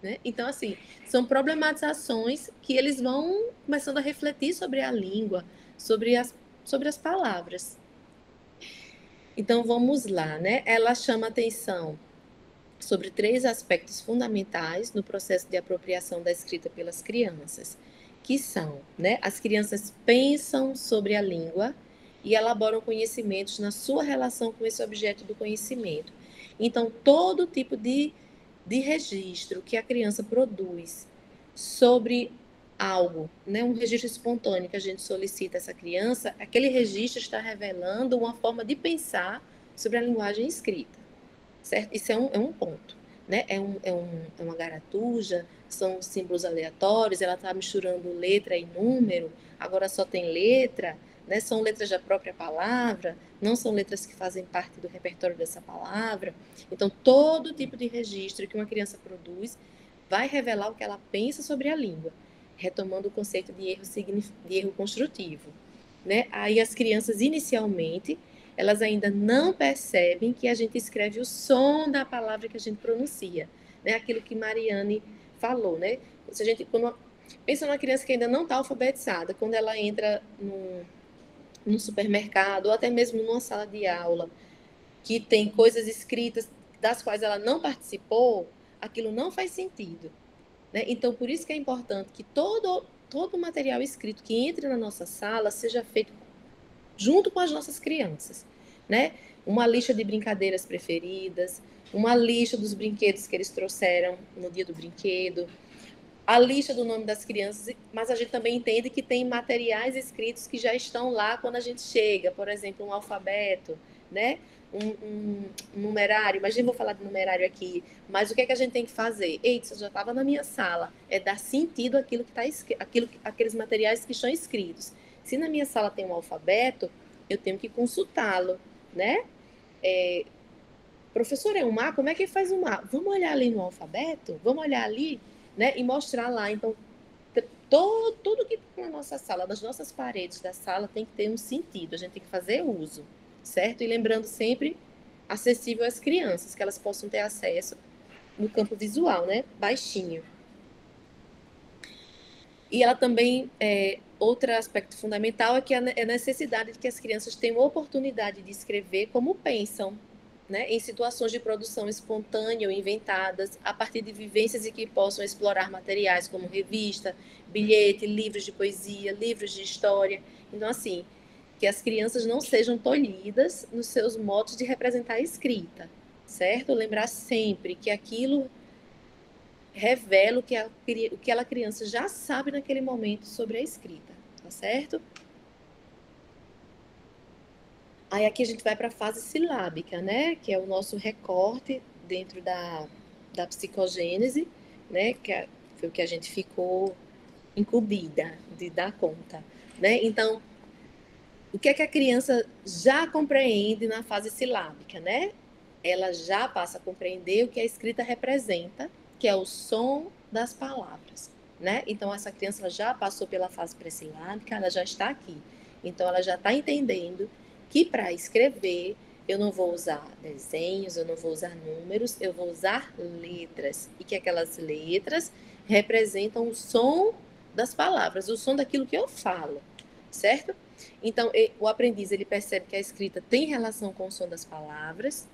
Né? Então, assim, são problematizações que eles vão começando a refletir sobre a língua, sobre as palavras. Então, vamos lá, né? Ela chama atenção sobre 3 aspectos fundamentais no processo de apropriação da escrita pelas crianças, que são, né? As crianças pensam sobre a língua e elaboram conhecimentos na sua relação com esse objeto do conhecimento. Então, todo tipo de registro que a criança produz sobre algo, né? Um registro espontâneo que a gente solicita a essa criança, aquele registro está revelando uma forma de pensar sobre a linguagem escrita, certo? Isso é um ponto, né? É uma garatuja, são símbolos aleatórios, ela está misturando letra e número, agora só tem letra, né? São letras da própria palavra, não são letras que fazem parte do repertório dessa palavra. Então, todo tipo de registro que uma criança produz vai revelar o que ela pensa sobre a língua, retomando o conceito de erro construtivo, né? Aí as crianças, inicialmente, elas ainda não percebem que a gente escreve o som da palavra que a gente pronuncia, né? Aquilo que Mariane falou, né? Se a gente, pensa numa criança que ainda não está alfabetizada, quando ela entra num supermercado ou até mesmo numa sala de aula, que tem coisas escritas das quais ela não participou, aquilo não faz sentido, né? Então, por isso que é importante que todo o material escrito que entre na nossa sala seja feito junto com as nossas crianças, né? Uma lista de brincadeiras preferidas, uma lista dos brinquedos que eles trouxeram no dia do brinquedo, a lista do nome das crianças, mas a gente também entende que tem materiais escritos que já estão lá quando a gente chega, por exemplo, um alfabeto, né? Um numerário, mas nem vou falar de numerário aqui, mas o que é que a gente tem que fazer? Eita, isso já estava na minha sala, é dar sentido àquilo que está escrito, aqueles materiais que estão escritos. Se na minha sala tem um alfabeto, eu tenho que consultá-lo, né? Professor, é um A? Como é que faz um A? Vamos olhar ali no alfabeto? Vamos olhar ali, né? E mostrar lá. Então, tudo que tem na nossa sala, nas nossas paredes da sala, tem que ter um sentido. A gente tem que fazer uso, certo? E lembrando sempre, acessível às crianças, que elas possam ter acesso no campo visual, né? Baixinho. E ela também, outro aspecto fundamental é que a necessidade de que as crianças tenham oportunidade de escrever como pensam, né, em situações de produção espontânea ou inventadas, a partir de vivências e que possam explorar materiais como revista, bilhete, livros de poesia, livros de história. Então, assim, que as crianças não sejam tolhidas nos seus modos de representar a escrita, certo? Lembrar sempre que aquilo revela o que aquela criança já sabe naquele momento sobre a escrita, tá certo? Aí aqui a gente vai para a fase silábica, né? Que é o nosso recorte dentro da psicogênese, né? Foi o que a gente ficou incumbida de dar conta, né? Então, o que é que a criança já compreende na fase silábica, né? Ela já passa a compreender o que a escrita representa, que é o som das palavras, né? Então, essa criança já passou pela fase pré-silábica, ela já está aqui. Então, ela já está entendendo que para escrever, eu não vou usar desenhos, eu não vou usar números, eu vou usar letras. E que aquelas letras representam o som das palavras, o som daquilo que eu falo, certo? Então, o aprendiz, ele percebe que a escrita tem relação com o som das palavras,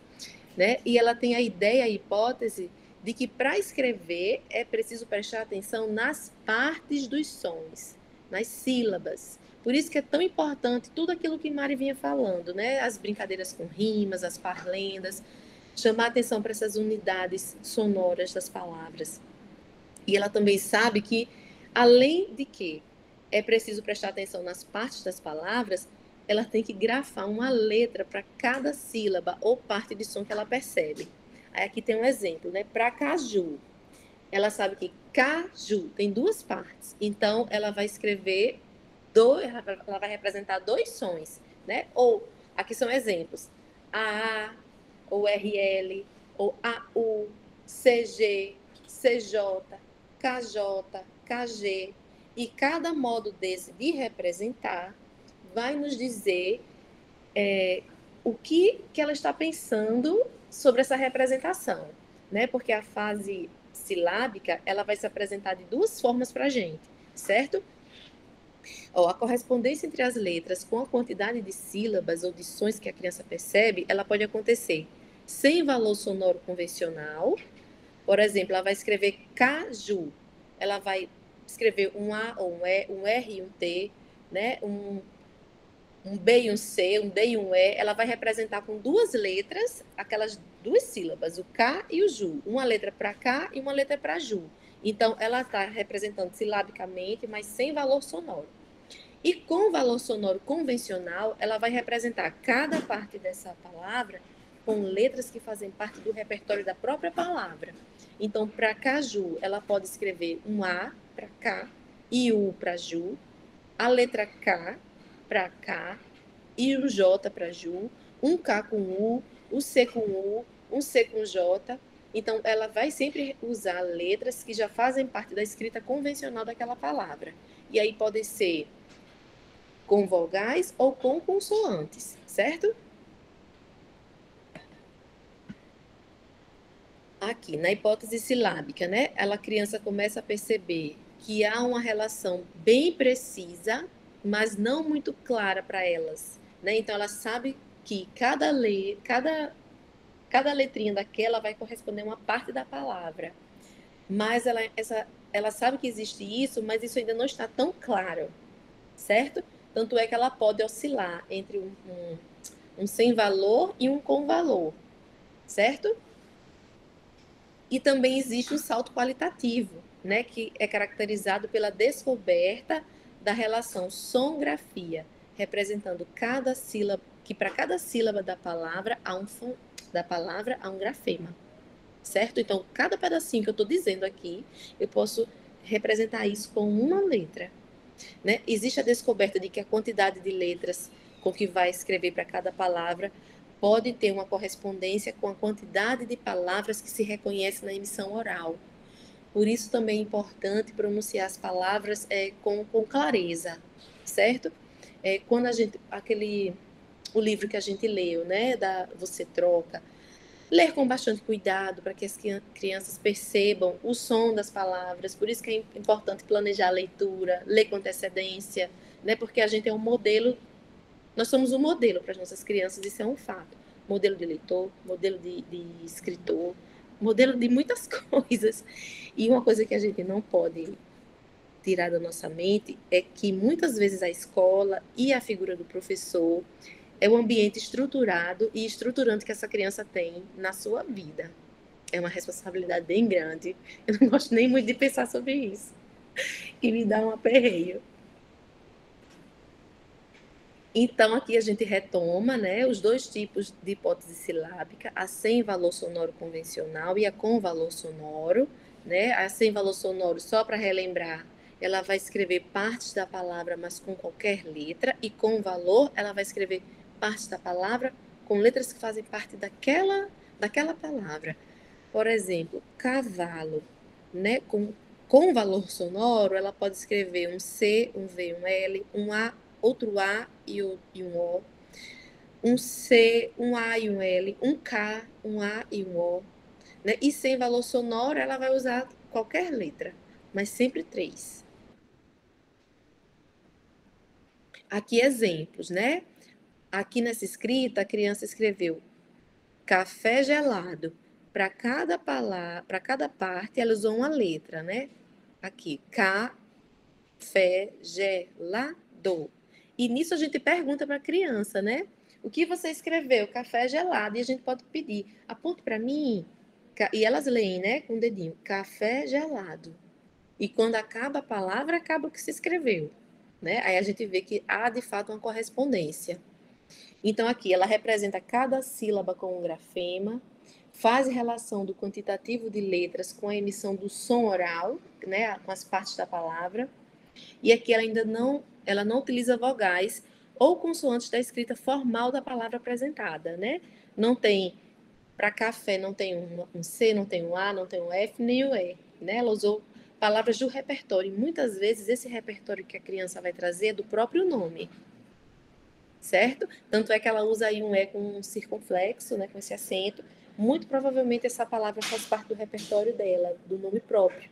né? E ela tem a ideia, a hipótese de que para escrever é preciso prestar atenção nas partes dos sons, nas sílabas. Por isso que é tão importante tudo aquilo que Mari vinha falando, né? As brincadeiras com rimas, as parlendas, chamar atenção para essas unidades sonoras das palavras. E ela também sabe que, além de que é preciso prestar atenção nas partes das palavras, ela tem que grafar uma letra para cada sílaba ou parte de som que ela percebe. Aí aqui tem um exemplo, né? Para caju. Ela sabe que caju tem duas partes. Então, ela vai escrever ela vai representar dois sons, né? Ou, aqui são exemplos. A, ou RL, ou AU, CG, CJ, KJ, KG. E cada modo desse de representar vai nos dizer o que ela está pensando sobre essa representação, né? Porque a fase silábica, ela vai se apresentar de duas formas para a gente, certo? A correspondência entre as letras com a quantidade de sílabas ou de sons que a criança percebe, ela pode acontecer sem valor sonoro convencional. Por exemplo, ela vai escrever caju, ela vai escrever um A ou um E, um R e um T, né? um B e um C, um D e um E, ela vai representar com duas letras aquelas duas sílabas, o K e o Ju. Uma letra para K e uma letra para Ju. Então, ela está representando silabicamente, mas sem valor sonoro. E com valor sonoro convencional, ela vai representar cada parte dessa palavra com letras que fazem parte do repertório da própria palavra. Então, para caju, ela pode escrever um A para K e U para Ju, a letra K para K e o J para Ju, um K com U, o C com U, um C com J. Então, ela vai sempre usar letras que já fazem parte da escrita convencional daquela palavra. E aí podem ser com vogais ou com consoantes, certo? Aqui, na hipótese silábica, né? A criança começa a perceber que há uma relação bem precisa, mas não muito clara para elas, né? Então, ela sabe que cada letrinha daquela vai corresponder a uma parte da palavra. Mas ela sabe que existe isso, mas isso ainda não está tão claro, certo? Tanto é que ela pode oscilar entre um sem valor e um com valor, certo? E também existe um salto qualitativo, né, que é caracterizado pela descoberta da relação som-grafia, representando cada sílaba, que para cada sílaba da palavra há um grafema, certo? Então, cada pedacinho que eu estou dizendo aqui, eu posso representar isso com uma letra, né? Existe a descoberta de que a quantidade de letras com que vai escrever para cada palavra pode ter uma correspondência com a quantidade de palavras que se reconhece na emissão oral. Por isso também é importante pronunciar as palavras com clareza, certo? Quando o livro que a gente leu, né, Você Troca, ler com bastante cuidado para que as crianças percebam o som das palavras. Por isso que é importante planejar a leitura, ler com antecedência, né? Porque a gente é um modelo, nós somos um modelo para as nossas crianças, isso é um fato. Modelo de leitor, modelo de escritor, modelo de muitas coisas. E uma coisa que a gente não pode tirar da nossa mente é que muitas vezes a escola e a figura do professor é o ambiente estruturado e estruturante que essa criança tem na sua vida. É uma responsabilidade bem grande. Eu não gosto nem muito de pensar sobre isso. E me dá um aperreio. Então, aqui a gente retoma, né, os dois tipos de hipótese silábica, a sem valor sonoro convencional e a com valor sonoro, né? A sem valor sonoro, só para relembrar, ela vai escrever partes da palavra, mas com qualquer letra, e com valor, ela vai escrever partes da palavra com letras que fazem parte daquela palavra. Por exemplo, cavalo, né? Com valor sonoro, ela pode escrever um C, um V, um L, um A, outro A e um O, um C, um A e um L, um K, um A e um O, né? E sem valor sonoro, ela vai usar qualquer letra, mas sempre 3. Aqui exemplos, né? Aqui nessa escrita, a criança escreveu café gelado. Para cada palavra, para cada parte, ela usou uma letra, né? Aqui, café gelado. E nisso a gente pergunta para a criança, né? O que você escreveu? Café gelado. E a gente pode pedir, aponte para mim. E elas leem, né? Com o dedinho, café gelado. E quando acaba a palavra, acaba o que se escreveu, né? Aí a gente vê que há, de fato, uma correspondência. Então, aqui, ela representa cada sílaba com um grafema, faz relação do quantitativo de letras com a emissão do som oral, né, com as partes da palavra, e aqui ela não utiliza vogais ou consoantes da escrita formal da palavra apresentada, né? Não tem, para café, não tem um C, não tem um A, não tem um F, nem o E, né? Ela usou palavras do repertório, e muitas vezes esse repertório que a criança vai trazer é do próprio nome, certo? Tanto é que ela usa aí um E com um circunflexo, né, com esse acento. Muito provavelmente essa palavra faz parte do repertório dela, do nome próprio.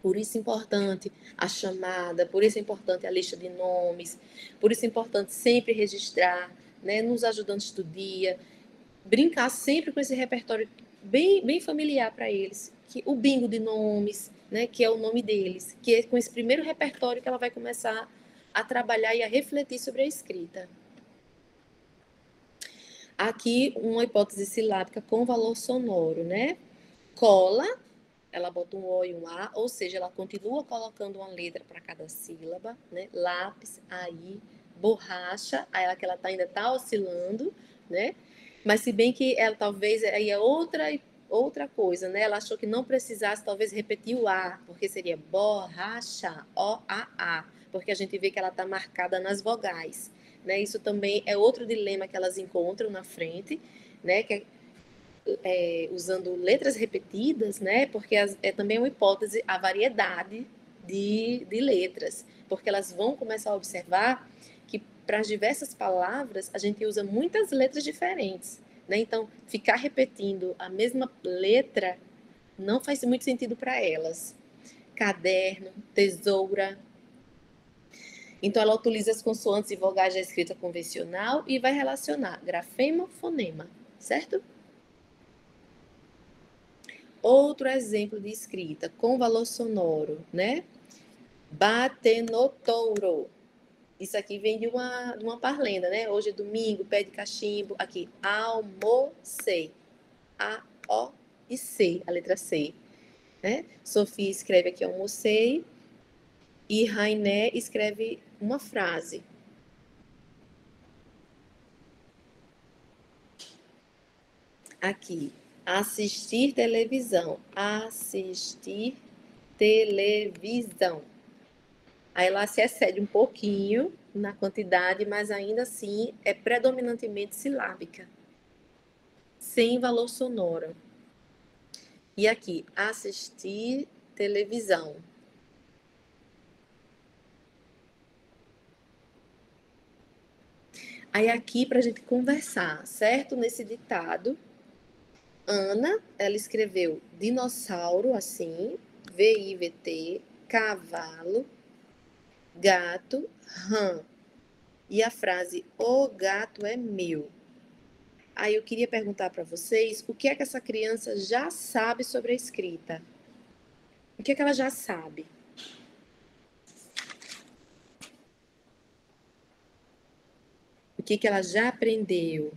Por isso é importante a chamada, por isso é importante a lista de nomes, por isso é importante sempre registrar, né, nos ajudantes do dia, brincar sempre com esse repertório bem familiar para eles, que o bingo de nomes, né, que é o nome deles, que é com esse primeiro repertório que ela vai começar a trabalhar e a refletir sobre a escrita. Aqui, uma hipótese silábica com valor sonoro, né? Cola, ela bota um O e um A, ou seja, ela continua colocando uma letra para cada sílaba, né? Lápis, aí, borracha, aí ela que ela ainda está oscilando, né? Mas se bem que ela talvez aí é outra coisa, né? Ela achou que não precisasse talvez repetir o A, porque seria borracha, O-A-A, porque a gente vê que ela está marcada nas vogais, né? Isso também é outro dilema que elas encontram na frente, né? Que usando letras repetidas, né? Porque é também uma hipótese a variedade de letras, porque elas vão começar a observar que para as diversas palavras a gente usa muitas letras diferentes, né? Então, ficar repetindo a mesma letra não faz muito sentido para elas. Caderno, tesoura. Então, ela utiliza as consoantes e vogais da escrita convencional e vai relacionar grafema, fonema, certo? Outro exemplo de escrita com valor sonoro, né? Bate no touro. Isso aqui vem de uma parlenda, né? Hoje é domingo, pé de cachimbo. Aqui, almocei. A, O e C, a letra C. Né? Sofia escreve aqui almocei e Rainé escreve uma frase. Aqui, assistir televisão. Assistir televisão. Aí ela se excede um pouquinho na quantidade, mas ainda assim é predominantemente silábica, sem valor sonoro. E aqui, assistir televisão. Aí aqui para a gente conversar, certo? Nesse ditado, Ana, ela escreveu dinossauro, assim, V-I-V-T, cavalo, gato, rã. E a frase, o gato é meu. Aí eu queria perguntar para vocês o que é que essa criança já sabe sobre a escrita. O que é que ela já sabe? O que é que ela já aprendeu?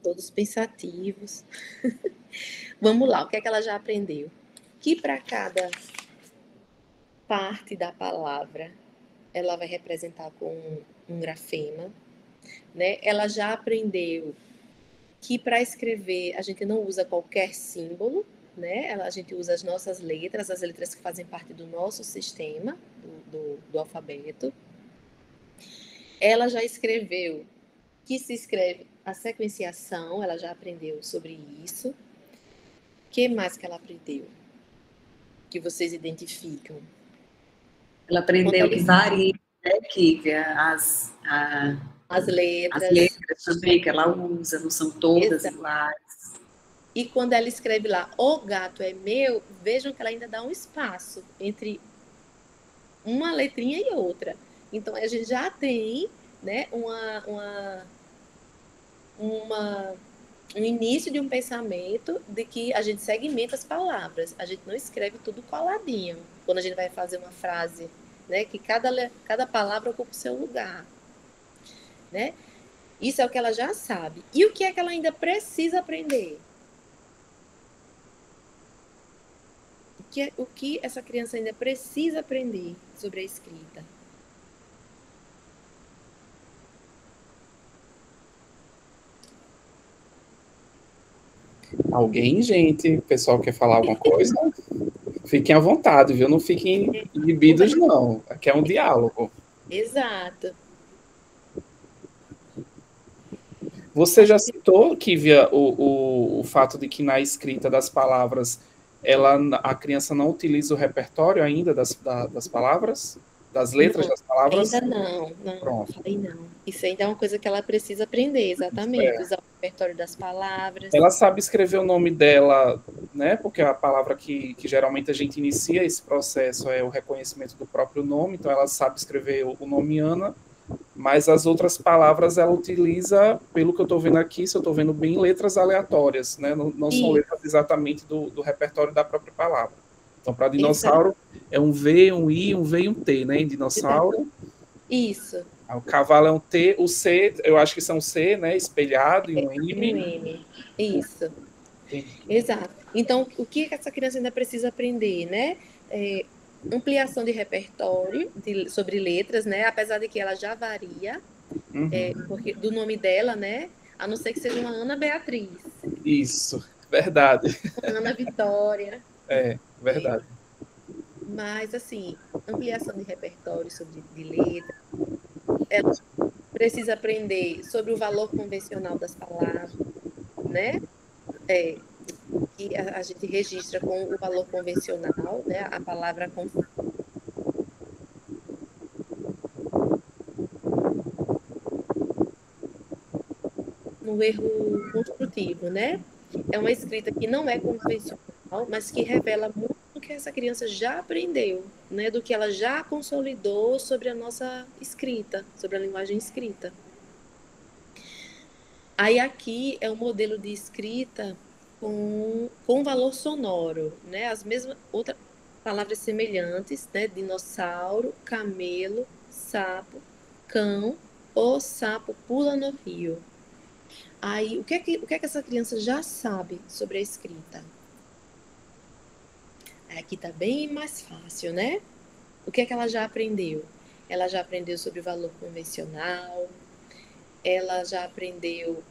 Todos pensativos. Vamos lá, o que é que ela já aprendeu? Que para cada parte da palavra ela vai representar com um grafema, né? Ela já aprendeu que para escrever a gente não usa qualquer símbolo, né? A gente usa as nossas letras, as letras que fazem parte do nosso sistema, do alfabeto. Ela já escreveu que se escreve a sequenciação, ela já aprendeu sobre isso. O que mais que ela aprendeu? Que vocês identificam? Ela aprendeu que varia, né, Kívia, as letras também que ela usa, não são todas iguais. E quando ela escreve lá, o gato é meu, vejam que ela ainda dá um espaço entre uma letrinha e outra. Então, a gente já tem, né, um início de um pensamento de que a gente segmenta as palavras. A gente não escreve tudo coladinho. Quando a gente vai fazer uma frase, né, que cada palavra ocupa o seu lugar. Né? Isso é o que ela já sabe. E o que é que ela ainda precisa aprender? O que essa criança ainda precisa aprender sobre a escrita? Alguém, gente? O pessoal quer falar alguma coisa? Fiquem à vontade, viu? Não fiquem inibidos, não. Aqui é um diálogo. Exato. Você já citou, Kívia, o fato de que na escrita das palavras a criança não utiliza o repertório ainda das palavras? Das letras das palavras? Ainda não. Pronto. Falei não. Isso ainda é uma coisa que ela precisa aprender, exatamente. Usar o repertório das palavras. Ela sabe escrever o nome dela, né? Porque a palavra que geralmente a gente inicia esse processo é o reconhecimento do próprio nome, então ela sabe escrever o nome Ana, mas as outras palavras ela utiliza, pelo que eu estou vendo aqui, se eu estou vendo bem, letras aleatórias, né? Não são letras exatamente do repertório da própria palavra. Então, para dinossauro, é um V, um I, um V e um T, né? Em dinossauro. Isso. O cavalo é um T, o C, eu acho que são C, né? Espelhado e um M. Um M. Isso. Entendi. Exato. Então, o que essa criança ainda precisa aprender, né? Ampliação de repertório sobre letras, né? Apesar de que ela já varia, porque do nome dela, né? A não ser que seja uma Ana Beatriz. Isso, verdade. Ana Vitória. Verdade. Mas, assim, ampliação de repertório de letras. Ela precisa aprender sobre o valor convencional das palavras, né? Que a gente registra com o valor convencional, né? A palavra no erro construtivo, né? É uma escrita que não é convencional, mas que revela muito do que essa criança já aprendeu, né? Do que ela já consolidou sobre a nossa escrita, sobre a linguagem escrita. Aí aqui é um modelo de escrita com valor sonoro, né? As mesmas outras palavras semelhantes, né? Dinossauro, camelo, sapo, cão, o sapo pula no rio. Aí, o que é que essa criança já sabe sobre a escrita? Aqui está bem mais fácil, né? O que é que ela já aprendeu? Ela já aprendeu sobre o valor convencional, ela já aprendeu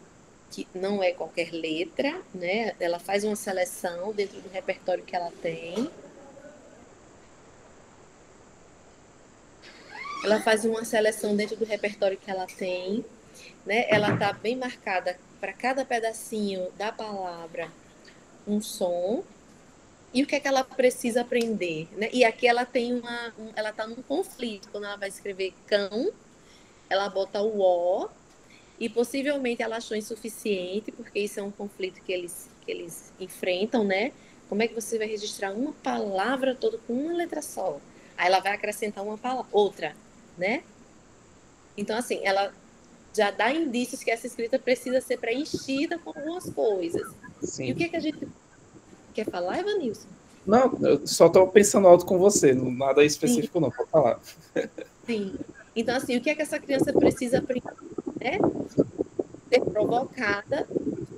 que não é qualquer letra, né? Ela faz uma seleção dentro do repertório que ela tem. Ela faz uma seleção dentro do repertório que ela tem, né? Ela está bem marcada para cada pedacinho da palavra um som. E o que é que ela precisa aprender, né? E aqui ela tem ela está num conflito. Quando ela vai escrever cão, ela bota o O, e possivelmente ela achou insuficiente, porque isso é um conflito que eles enfrentam, né? Como é que você vai registrar uma palavra toda com uma letra só? Aí ela vai acrescentar outra, né? Então, assim, ela já dá indícios que essa escrita precisa ser preenchida com algumas coisas. Sim. E o que é que a gente quer falar, Evanilson? Não, eu só estou pensando alto com você, nada específico. Sim. Não, pode falar. Sim. Então, assim, o que é que essa criança precisa aprender, né? Ser provocada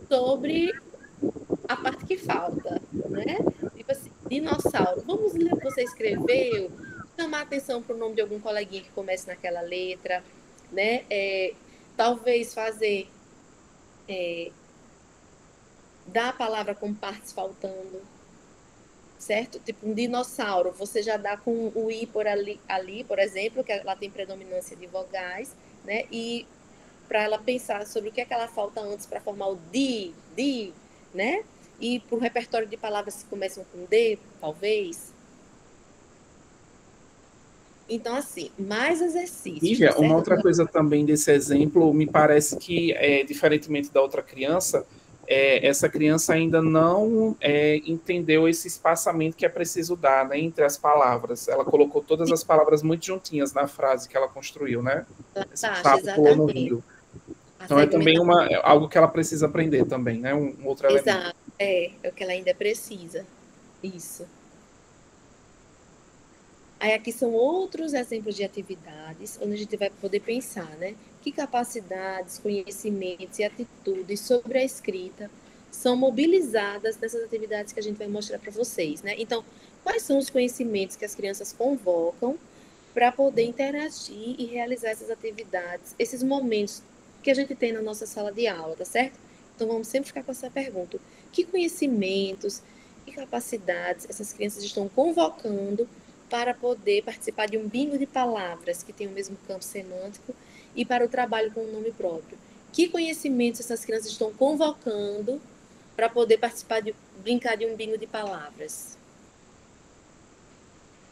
sobre a parte que falta, né? Tipo assim, dinossauro. Vamos ler o que você escreveu chamar atenção para o nome de algum coleguinha que comece naquela letra, né? Talvez fazer, dar a palavra com partes faltando, certo? Tipo um dinossauro, você já dá com o i por ali, por exemplo, que ela tem predominância de vogais, né? E para ela pensar sobre o que é que ela falta antes para formar o di, né? E para o repertório de palavras que começam com D, talvez. Então, assim, mais exercícios. Lívia, Tá uma certo? outra coisa também desse exemplo, me parece que, diferentemente da outra criança, essa criança ainda não entendeu esse espaçamento que é preciso dar, né, entre as palavras. Ela colocou todas as palavras muito juntinhas na frase que ela construiu, né? Esse sapo pulou no rio. Então é também algo que ela precisa aprender também, né? Um outro elemento. Exato, é o que ela ainda precisa. Isso. Aí aqui são outros exemplos de atividades onde a gente vai poder pensar, né? Que capacidades, conhecimentos e atitudes sobre a escrita são mobilizadas nessas atividades que a gente vai mostrar para vocês, né? Então, quais são os conhecimentos que as crianças convocam para poder interagir e realizar essas atividades, esses momentos que a gente tem na nossa sala de aula, tá certo? Então, vamos sempre ficar com essa pergunta. Que conhecimentos e capacidades essas crianças estão convocando para poder participar de um bingo de palavras que tem o mesmo campo semântico e para o trabalho com o nome próprio? Que conhecimentos essas crianças estão convocando para poder brincar de um bingo de palavras?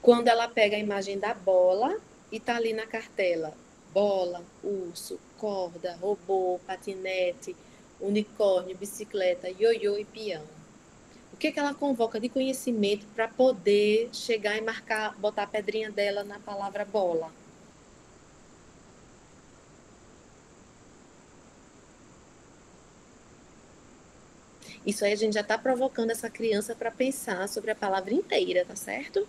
Quando ela pega a imagem da bola e está ali na cartela, bola, urso, corda, robô, patinete, unicórnio, bicicleta, ioiô e peão. O que ela convoca de conhecimento para poder chegar e marcar, botar a pedrinha dela na palavra bola? Isso aí a gente já está provocando essa criança para pensar sobre a palavra inteira, tá certo?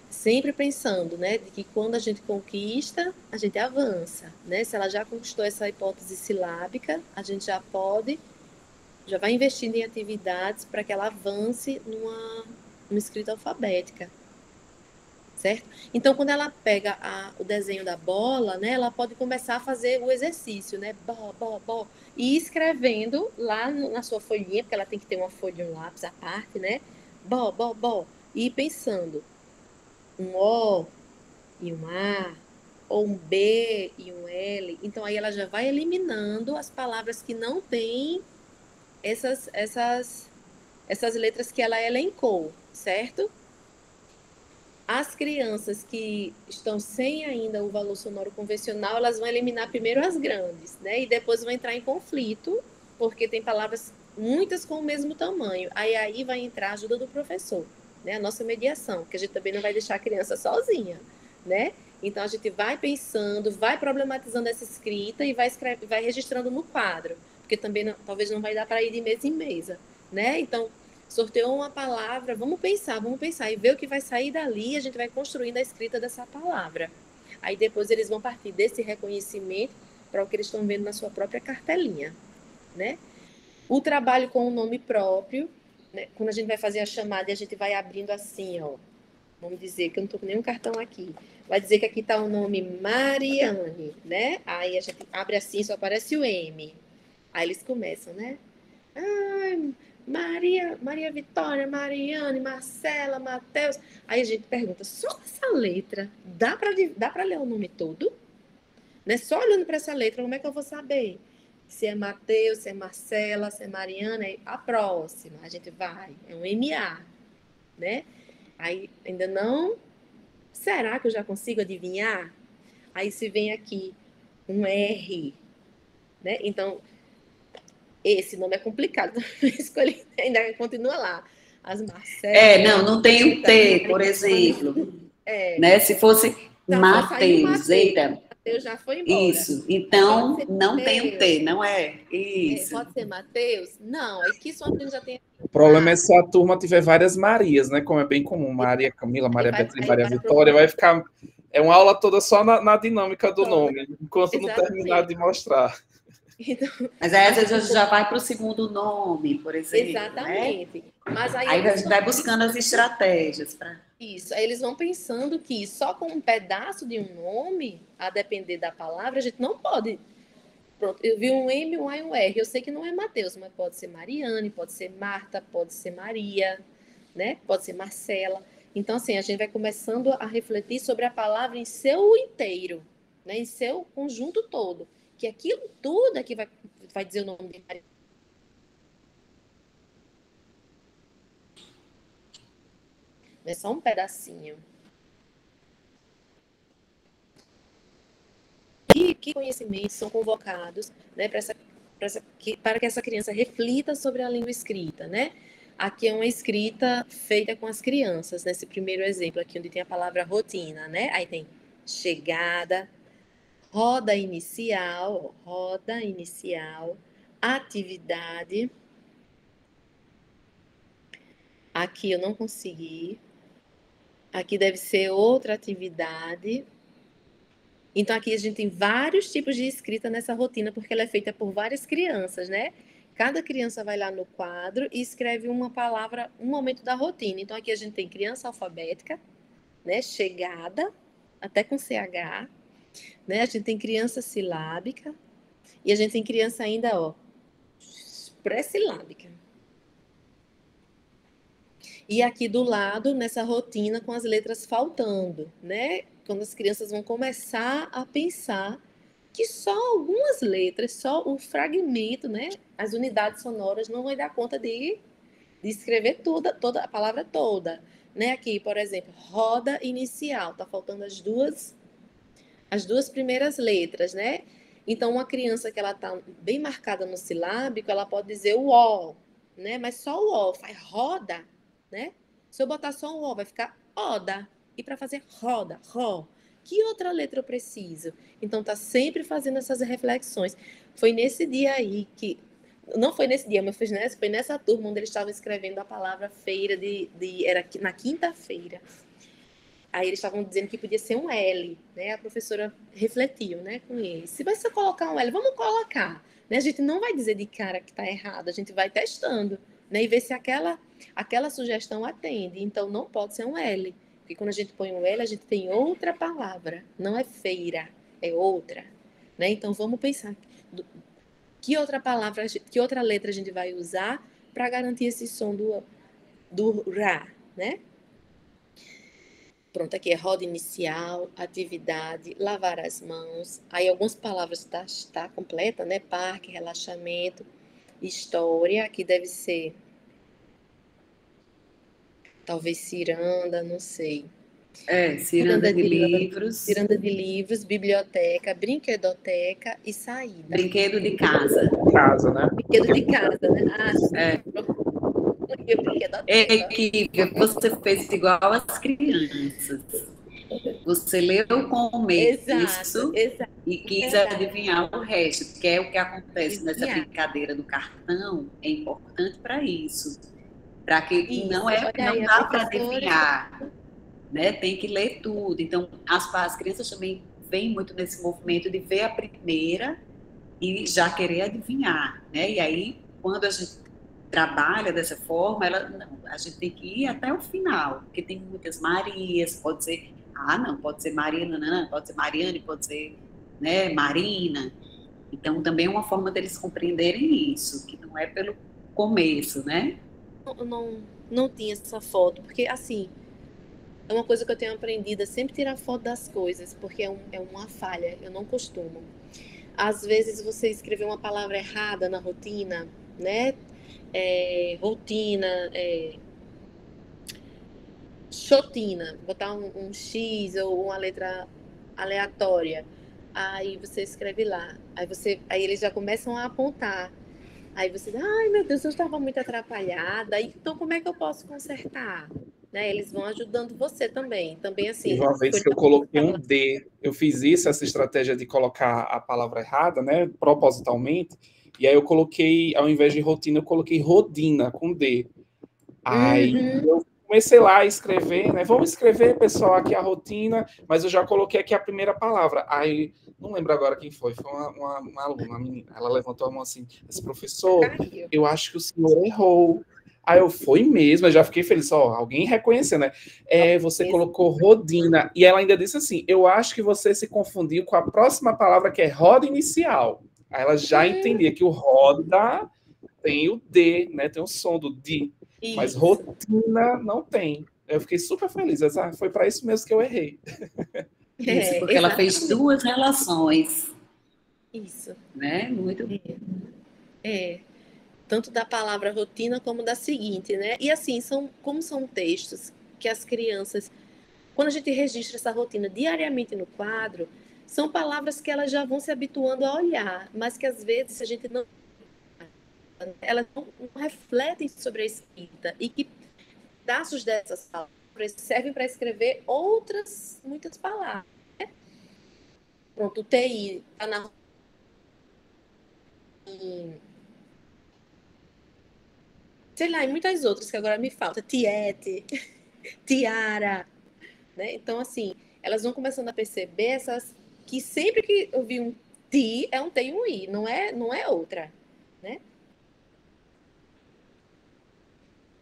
Sempre pensando, né, de que quando a gente conquista, a gente avança, né? Se ela já conquistou essa hipótese silábica, a gente já vai investindo em atividades para que ela avance numa escrita alfabética, certo? Então, quando ela pega o desenho da bola, né, ela pode começar a fazer o exercício, né, bó, e escrevendo lá na sua folhinha, porque ela tem que ter uma folha e um lápis à parte, né, bó, e pensando um O e um A, ou um B e um L. Então, aí ela já vai eliminando as palavras que não têm essas letras que ela elencou, certo? As crianças que estão sem ainda o valor sonoro convencional, elas vão eliminar primeiro as grandes, né? E depois vão entrar em conflito, porque tem palavras muitas com o mesmo tamanho. Aí vai entrar a ajuda do professor, né? A nossa mediação, que a gente também não vai deixar a criança sozinha, né? Então a gente vai pensando, vai problematizando essa escrita e vai registrando no quadro, porque também talvez não vai dar para ir de mesa em mesa, né? Então sorteou uma palavra, vamos pensar e ver o que vai sair dali, a gente vai construindo a escrita dessa palavra. Aí depois eles vão partir desse reconhecimento para o que eles estão vendo na sua própria cartelinha, né? O trabalho com o nome próprio, né? Quando a gente vai fazer a chamada e a gente vai abrindo assim, ó, vamos dizer que eu não estou com nenhum cartão aqui, vai dizer que aqui está o nome Mariane, né? Aí a gente abre assim, só aparece o M. Aí eles começam, né? Ai, Maria Vitória, Mariane, Marcela, Matheus. Aí a gente pergunta, só com essa letra, dá para ler o nome todo? Né? Só olhando para essa letra, como é que eu vou saber? Se é Matheus, se é Marcela, se é Mariana, a próxima. A gente vai, é um MA, né? Aí ainda não. Será que eu já consigo adivinhar? Aí se vem aqui um R, né? Então, esse nome é complicado, escolhi, ainda continua lá. As Marcelas. Não tem o T, por exemplo. Né? Se fosse Matheus, eita. Matheus já foi embora. Isso, então não tem o T, não é? Isso. Pode ser Matheus? Não, é que isso a gente já tem. O problema é se a turma tiver várias Marias, né? Como é bem comum, Maria Camila, Maria Beatriz, Maria Vitória, vai ficar. É uma aula toda só na dinâmica do nome, enquanto não terminar de mostrar. Então, mas aí às vezes a gente já vai para o segundo nome, por exemplo. Exatamente. Né? Mas aí a gente vai buscando as estratégias para. Isso, aí eles vão pensando que só com um pedaço de um nome, a depender da palavra, a gente não pode. Pronto, eu vi um M, um A e um R. Eu sei que não é Mateus, mas pode ser Mariane, pode ser Marta, pode ser Maria, né? Pode ser Marcela. Então, assim, a gente vai começando a refletir sobre a palavra em seu inteiro, né? Em seu conjunto todo. Que aquilo tudo é que vai dizer o nome de Maria. Não é só um pedacinho. E que conhecimentos são convocados, né, para que essa criança reflita sobre a língua escrita, né? Aqui é uma escrita feita com as crianças, nesse primeiro exemplo aqui, onde tem a palavra rotina, né? Aí tem chegada, roda inicial, atividade. Aqui eu não consegui. Aqui deve ser outra atividade. Então, aqui a gente tem vários tipos de escrita nessa rotina, porque ela é feita por várias crianças, né? Cada criança vai lá no quadro e escreve uma palavra, um momento da rotina. Então, aqui a gente tem criança alfabética, né? Chegada, até com CH, né? A gente tem criança silábica e a gente tem criança ainda, ó, pré-silábica. E aqui do lado, nessa rotina, com as letras faltando, né? Quando as crianças vão começar a pensar que só algumas letras, só o fragmento, né? As unidades sonoras não vai dar conta de escrever toda a palavra toda, né? Aqui, por exemplo, roda inicial, tá faltando as duas primeiras letras, né? Então, uma criança que ela tá bem marcada no silábico, ela pode dizer o ó, né? Mas só o ó, faz roda, né? Se eu botar só um ó, vai ficar oda. E para fazer roda, ro, que outra letra eu preciso? Então, tá sempre fazendo essas reflexões. Foi nesse dia aí que... Não foi nesse dia, mas foi nessa turma onde eles estavam escrevendo a palavra feira, era na quinta-feira. Aí eles estavam dizendo que podia ser um L, né? A professora refletiu, né, com eles. Se vai só colocar um L, vamos colocar. Né? A gente não vai dizer de cara que está errado, a gente vai testando, né? E ver se aquela sugestão atende. Então, não pode ser um L. Porque quando a gente põe um L, a gente tem outra palavra. Não é feira, é outra. Né? Então, vamos pensar. Que outra palavra, que outra letra a gente vai usar para garantir esse som do Rá, né? Pronto, aqui é roda inicial, atividade, lavar as mãos. Aí algumas palavras tá completa, né? Parque, relaxamento, história. Aqui deve ser talvez ciranda, não sei. Ciranda de livros. Ciranda de livros, biblioteca, brinquedoteca e saída. Brinquedo de casa. Casa, né? Brinquedo de casa, né? Equipe, você fez igual às crianças. Você leu o começo e quis adivinhar o resto, que é o que acontece nessa brincadeira do cartão, é importante para isso. Para que não dá para adivinhar, né? Tem que ler tudo. Então, as crianças também vêm muito nesse movimento de ver a primeira e já querer adivinhar, né? E aí, quando a gente trabalha dessa forma, a gente tem que ir até o final, porque tem muitas Marias, pode ser, pode ser Marina, não, pode ser Mariane, pode ser, né, Marina. Então, também é uma forma deles compreenderem isso, que não é pelo começo, né? Não tinha essa foto, porque, assim, é uma coisa que eu tenho aprendido, é sempre tirar foto das coisas, porque é uma falha, eu não costumo. Às vezes, você escreveu uma palavra errada na rotina, né? Rotina, chotina, botar um X ou uma letra aleatória, aí você escreve lá, aí eles já começam a apontar, aí você diz, ai meu Deus, eu estava muito atrapalhada, então como é que eu posso consertar? Né? Eles vão ajudando você também assim. Uma vez que eu coloquei um D, eu fiz essa estratégia de colocar a palavra errada, né, propositalmente. E aí eu coloquei, ao invés de rotina, eu coloquei rodina, com D. Aí eu comecei lá a escrever, né? Vamos escrever, pessoal, aqui a rotina, mas eu já coloquei aqui a primeira palavra. Aí, não lembro agora quem foi uma aluna, uma menina. Ela levantou a mão assim, disse, professor, eu acho que o senhor errou. Aí eu fui mesmo, eu já fiquei feliz, ó, alguém reconheceu, né? Você colocou rodina, e ela ainda disse assim, eu acho que você se confundiu com a próxima palavra que é roda inicial. Aí ela já entendia que o roda tem o D, né? Tem o som do D, mas rotina não tem. Eu fiquei super feliz, foi para isso mesmo que eu errei. Isso, porque ela fez duas relações. Isso. Né? Muito. Tanto da palavra rotina como da seguinte, né? E assim, como são textos que as crianças, quando a gente registra essa rotina diariamente no quadro, são palavras que elas já vão se habituando a olhar, mas que às vezes a gente não, elas não refletem sobre a escrita e que pedaços dessas palavras servem para escrever muitas palavras. Né? Pronto, o TI está na sei lá, e muitas outras que agora me faltam, tiete, tiara, né? Então, assim, elas vão começando a perceber essas que sempre que eu vi um ti, é um T e um I, não é outra, né?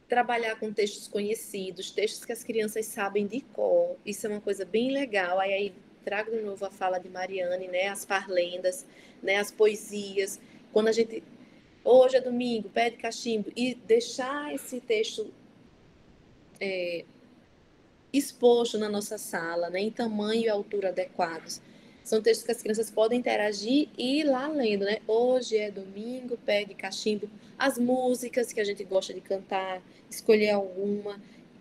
Trabalhar com textos conhecidos, textos que as crianças sabem de cor, isso é uma coisa bem legal. Aí trago de novo a fala de Mariane, né? As parlendas, né? As poesias. Quando a gente hoje é domingo, pede cachimbo, e deixar esse texto exposto na nossa sala, né, em tamanho e altura adequados. São textos que as crianças podem interagir e ir lá lendo, né? Hoje é domingo, pede cachimbo. As músicas que a gente gosta de cantar, escolher alguma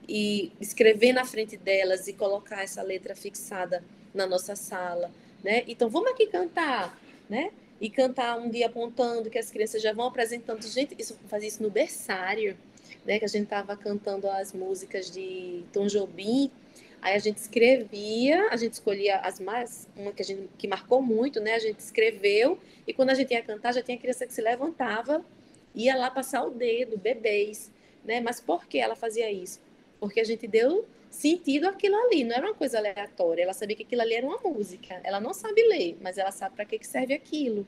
e escrever na frente delas e colocar essa letra fixada na nossa sala, né? Então, vamos aqui cantar, né? E cantar um dia apontando que as crianças já vão apresentando. Gente, fazia isso no berçário, né, que a gente estava cantando as músicas de Tom Jobim, aí a gente escrevia, a gente escolhia uma que marcou muito, né, a gente escreveu, e quando a gente ia cantar, já tinha criança que se levantava, ia lá passar o dedo, bebês, né, mas por que ela fazia isso? Porque a gente deu sentido àquilo ali, não era uma coisa aleatória, ela sabia que aquilo ali era uma música, ela não sabe ler, mas ela sabe para que serve aquilo.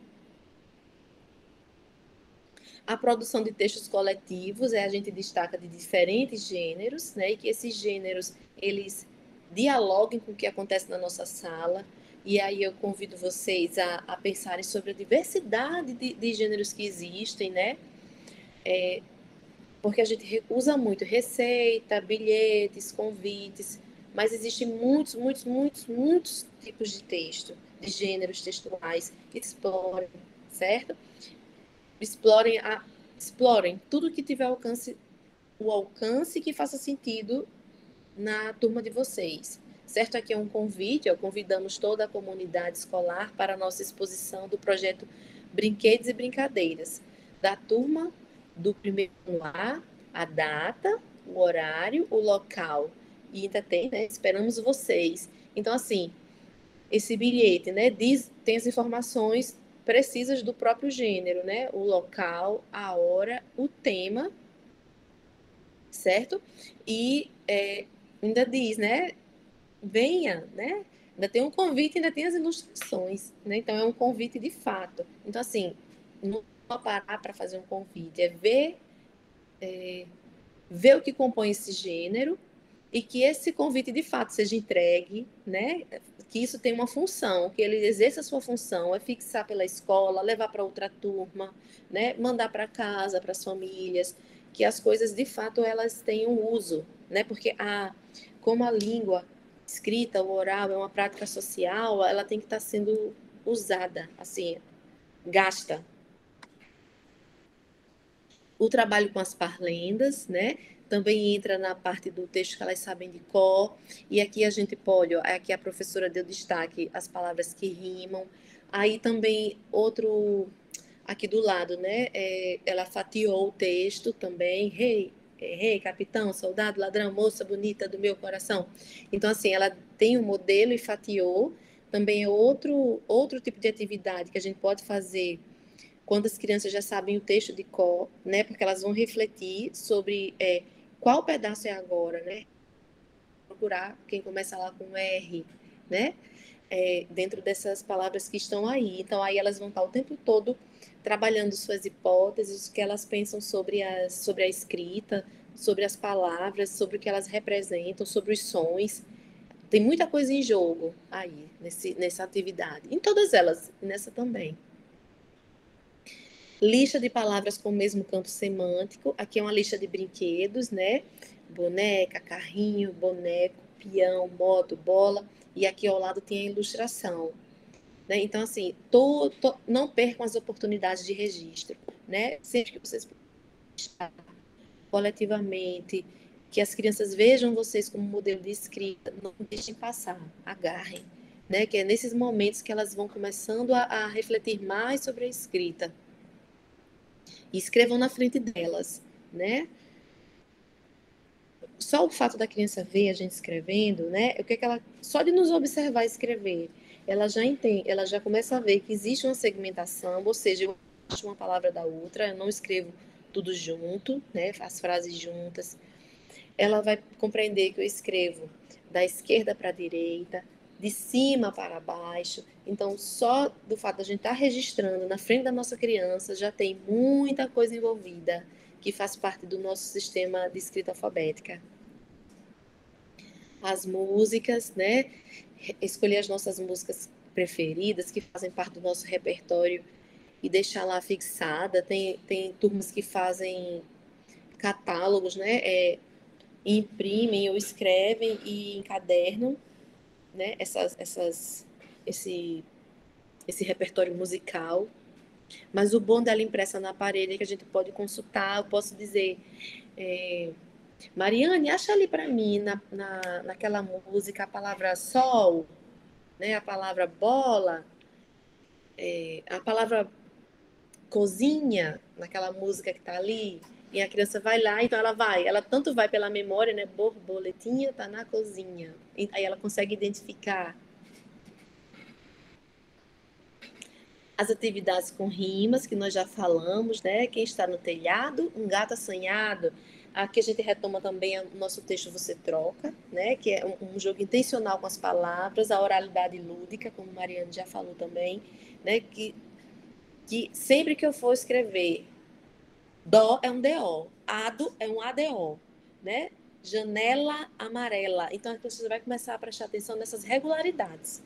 A produção de textos coletivos, a gente destaca de diferentes gêneros, né? E que esses gêneros, eles dialoguem com o que acontece na nossa sala. E aí eu convido vocês a pensarem sobre a diversidade de gêneros que existem, né? Porque a gente usa muito receita, bilhetes, convites, mas existem muitos tipos de texto, de gêneros textuais que exploram, certo? Explorem tudo que tiver o alcance que faça sentido na turma de vocês. Certo? Aqui é um convite, convidamos toda a comunidade escolar para a nossa exposição do projeto Brinquedos e Brincadeiras, da turma do primeiro ano a data, o horário, o local. E ainda tem, né? Esperamos vocês. Então, assim, esse bilhete, né, tem as informações precisas do próprio gênero, né? O local, a hora, o tema, certo? E ainda diz, né? Venha, né? Ainda tem um convite, ainda tem as ilustrações, né? Então é um convite de fato. Então, assim, não é parar para fazer um convite, é ver o que compõe esse gênero e que esse convite de fato seja entregue, né? Que isso tem uma função, que ele exerça a sua função, é fixar pela escola, levar para outra turma, né? Mandar para casa, para as famílias, que as coisas de fato elas tenham uso, né? Porque como a língua escrita, o oral é uma prática social, ela tem que estar sendo usada, assim, gasta. O trabalho com as parlendas, né? Também entra na parte do texto que elas sabem de cor. E aqui a gente pode, aqui a professora deu destaque as palavras que rimam. Aí também aqui do lado, né? Ela fatiou o texto também. Rei, capitão, soldado, ladrão, moça bonita do meu coração. Então, assim, ela tem um modelo e fatiou. Também é outro tipo de atividade que a gente pode fazer quando as crianças já sabem o texto de cor, né? Porque elas vão refletir sobre qual pedaço é agora, né? Procurar quem começa lá com R, né? dentro dessas palavras que estão aí. Então, aí elas vão estar o tempo todo trabalhando suas hipóteses, o que elas pensam sobre a escrita, sobre as palavras, sobre o que elas representam, sobre os sons. Tem muita coisa em jogo aí, nessa atividade. Em todas elas, e nessa também. Lista de palavras com o mesmo campo semântico. Aqui é uma lista de brinquedos, né? Boneca, carrinho, boneco, peão, moto, bola. E aqui ao lado tem a ilustração. Né? Então, assim, não percam as oportunidades de registro. Né? Sempre que vocês coletivamente, que as crianças vejam vocês como modelo de escrita, não deixem passar, agarrem. Né? Que é nesses momentos que elas vão começando a refletir mais sobre a escrita. E escrevam na frente delas, né? Só o fato da criança ver a gente escrevendo, né? O que ela, só de nos observar escrever, ela já entende, ela já começa a ver que existe uma segmentação, ou seja, eu acho uma palavra da outra, eu não escrevo tudo junto, né? As frases juntas. Ela vai compreender que eu escrevo da esquerda para a direita, de cima para baixo. Então, só do fato de a gente estar registrando na frente da nossa criança, já tem muita coisa envolvida que faz parte do nosso sistema de escrita alfabética. As músicas, né? Escolher as nossas músicas preferidas, que fazem parte do nosso repertório e deixar lá fixada. Tem turmas que fazem catálogos, né? Imprimem ou escrevem e encadernam, né, esse repertório musical. Mas o bom dela impressa na parede é que a gente pode consultar. Eu posso dizer, Mariane, acha ali para mim, naquela música, a palavra sol, né, a palavra bola, a palavra cozinha, naquela música que está ali. E a criança vai lá, então ela tanto vai pela memória, né? Borboletinha tá na cozinha. E aí ela consegue identificar as atividades com rimas, que nós já falamos, né? Quem está no telhado, um gato assanhado. Aqui a gente retoma também o nosso texto Você Troca, né? Que é um jogo intencional com as palavras, a oralidade lúdica, como Mariane já falou também, né? Que sempre que eu for escrever dó é um DO, ado é um ADO, né? Janela amarela. Então, a pessoa vai começar a prestar atenção nessas regularidades,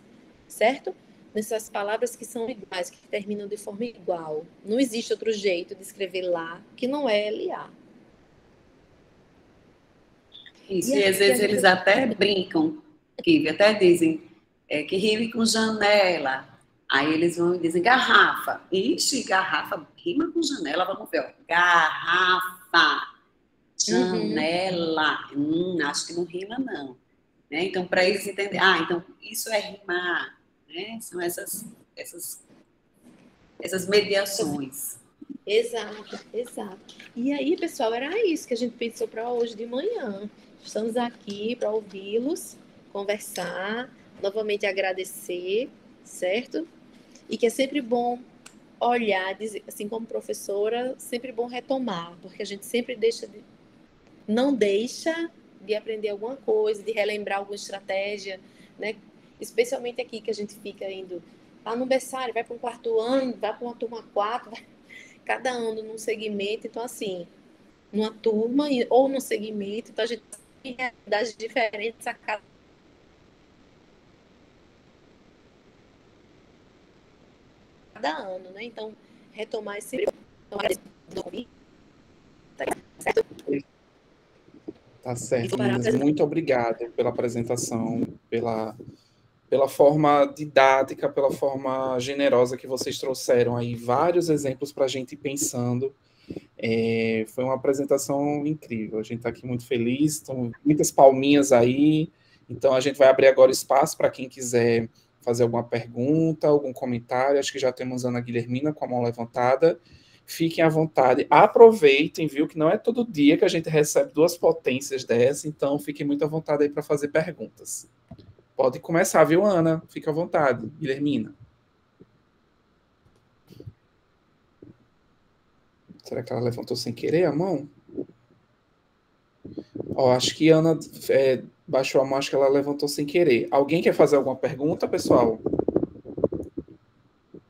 certo? Nessas palavras que são iguais, que terminam de forma igual. Não existe outro jeito de escrever lá que não é LA. Isso, e às vezes eles até brincam, que até dizem que rime com janela. Aí eles vão e dizem garrafa. Ixi, garrafa rima com janela, vamos ver. Ó. Garrafa, janela. Acho que não rima, não. Né? Então, para eles entenderem, então isso é rimar. Né? São essas mediações. Exato, exato. E aí, pessoal, era isso que a gente pensou para hoje de manhã. Estamos aqui para ouvi-los, conversar, novamente agradecer, certo? E que é sempre bom olhar, assim como professora, sempre bom retomar, porque a gente sempre não deixa de aprender alguma coisa, de relembrar alguma estratégia, né? Especialmente aqui que a gente fica indo lá no berçário, vai para um quarto ano, vai para uma turma 4, cada ano num segmento, então assim, numa turma ou num segmento, então a gente tem realidades diferentes a cada ano, né? Então, retomar esse Tá certo, meninas. Muito obrigado pela apresentação, pela forma didática, pela forma generosa que vocês trouxeram aí vários exemplos para a gente ir pensando. Foi uma apresentação incrível. A gente está aqui muito feliz, estão muitas palminhas aí. Então, a gente vai abrir agora espaço para quem quiser fazer alguma pergunta, algum comentário. Acho que já temos Ana Guilhermina com a mão levantada. Fiquem à vontade, aproveitem, viu, que não é todo dia que a gente recebe duas potências dessa, então fiquem muito à vontade aí para fazer perguntas. Pode começar, viu, Ana? Fica à vontade, Guilhermina. Será que ela levantou sem querer a mão? Acho que Ana Baixou a mão, acho que ela levantou sem querer. Alguém quer fazer alguma pergunta, pessoal?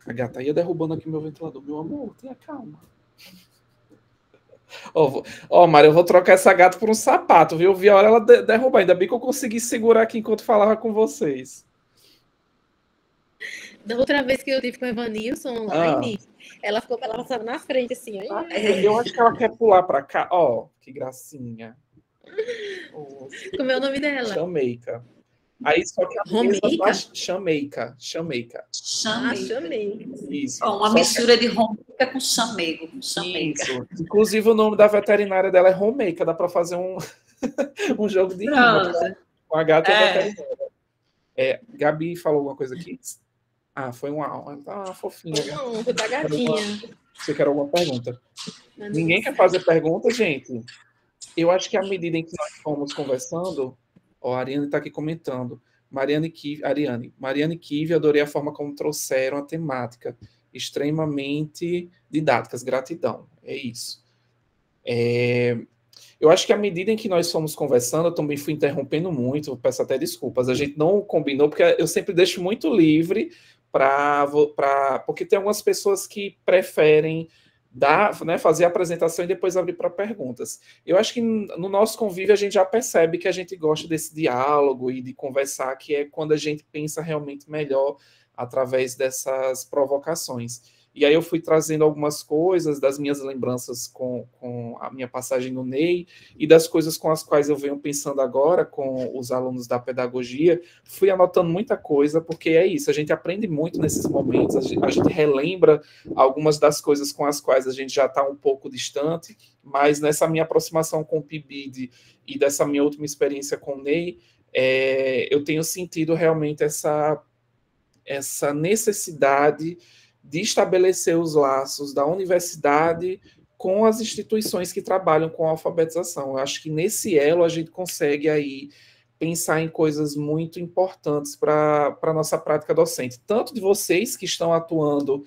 A gata ia derrubando aqui meu ventilador. Meu amor, tenha calma. Mário, eu vou trocar essa gata por um sapato, viu? Eu vi a hora ela derrubar. Ainda bem que eu consegui segurar aqui enquanto falava com vocês. Da outra vez que eu tive com a Evanilson online, ela passava na frente, assim. Eu acho que ela quer pular pra cá. Ó, que gracinha. Como é o nome dela? Chameica. Aí só que a Chameica? Chameica. Isso. Uma mistura de Romeica com chamego. Isso. Inclusive o nome da veterinária dela é Romeica. Dá para fazer um jogo de rima com a gata e a veterinária. Gabi falou alguma coisa aqui? Foi uma fofinha. Foi da gatinha. Você quer alguma pergunta? Ninguém quer fazer pergunta, gente? Eu acho que à medida em que nós fomos conversando, a Ariane está aqui comentando. Mariane e Kivi, adorei a forma como trouxeram a temática. Extremamente didáticas. Gratidão. É isso. Eu acho que à medida em que nós fomos conversando, eu também fui interrompendo muito, peço até desculpas. A gente não combinou, porque eu sempre deixo muito livre porque tem algumas pessoas que preferem fazer a apresentação e depois abrir para perguntas. Eu acho que no nosso convívio a gente já percebe que a gente gosta desse diálogo e de conversar, que é quando a gente pensa realmente melhor através dessas provocações. E aí eu fui trazendo algumas coisas das minhas lembranças com a minha passagem no NEI e das coisas com as quais eu venho pensando agora com os alunos da pedagogia. Fui anotando muita coisa, porque é isso, a gente aprende muito nesses momentos, a gente relembra algumas das coisas com as quais a gente já está um pouco distante, mas nessa minha aproximação com o PIBID e dessa minha última experiência com o NEI, eu tenho sentido realmente essa necessidade de estabelecer os laços da universidade com as instituições que trabalham com a alfabetização. Eu acho que nesse elo a gente consegue aí pensar em coisas muito importantes para a nossa prática docente, tanto de vocês que estão atuando,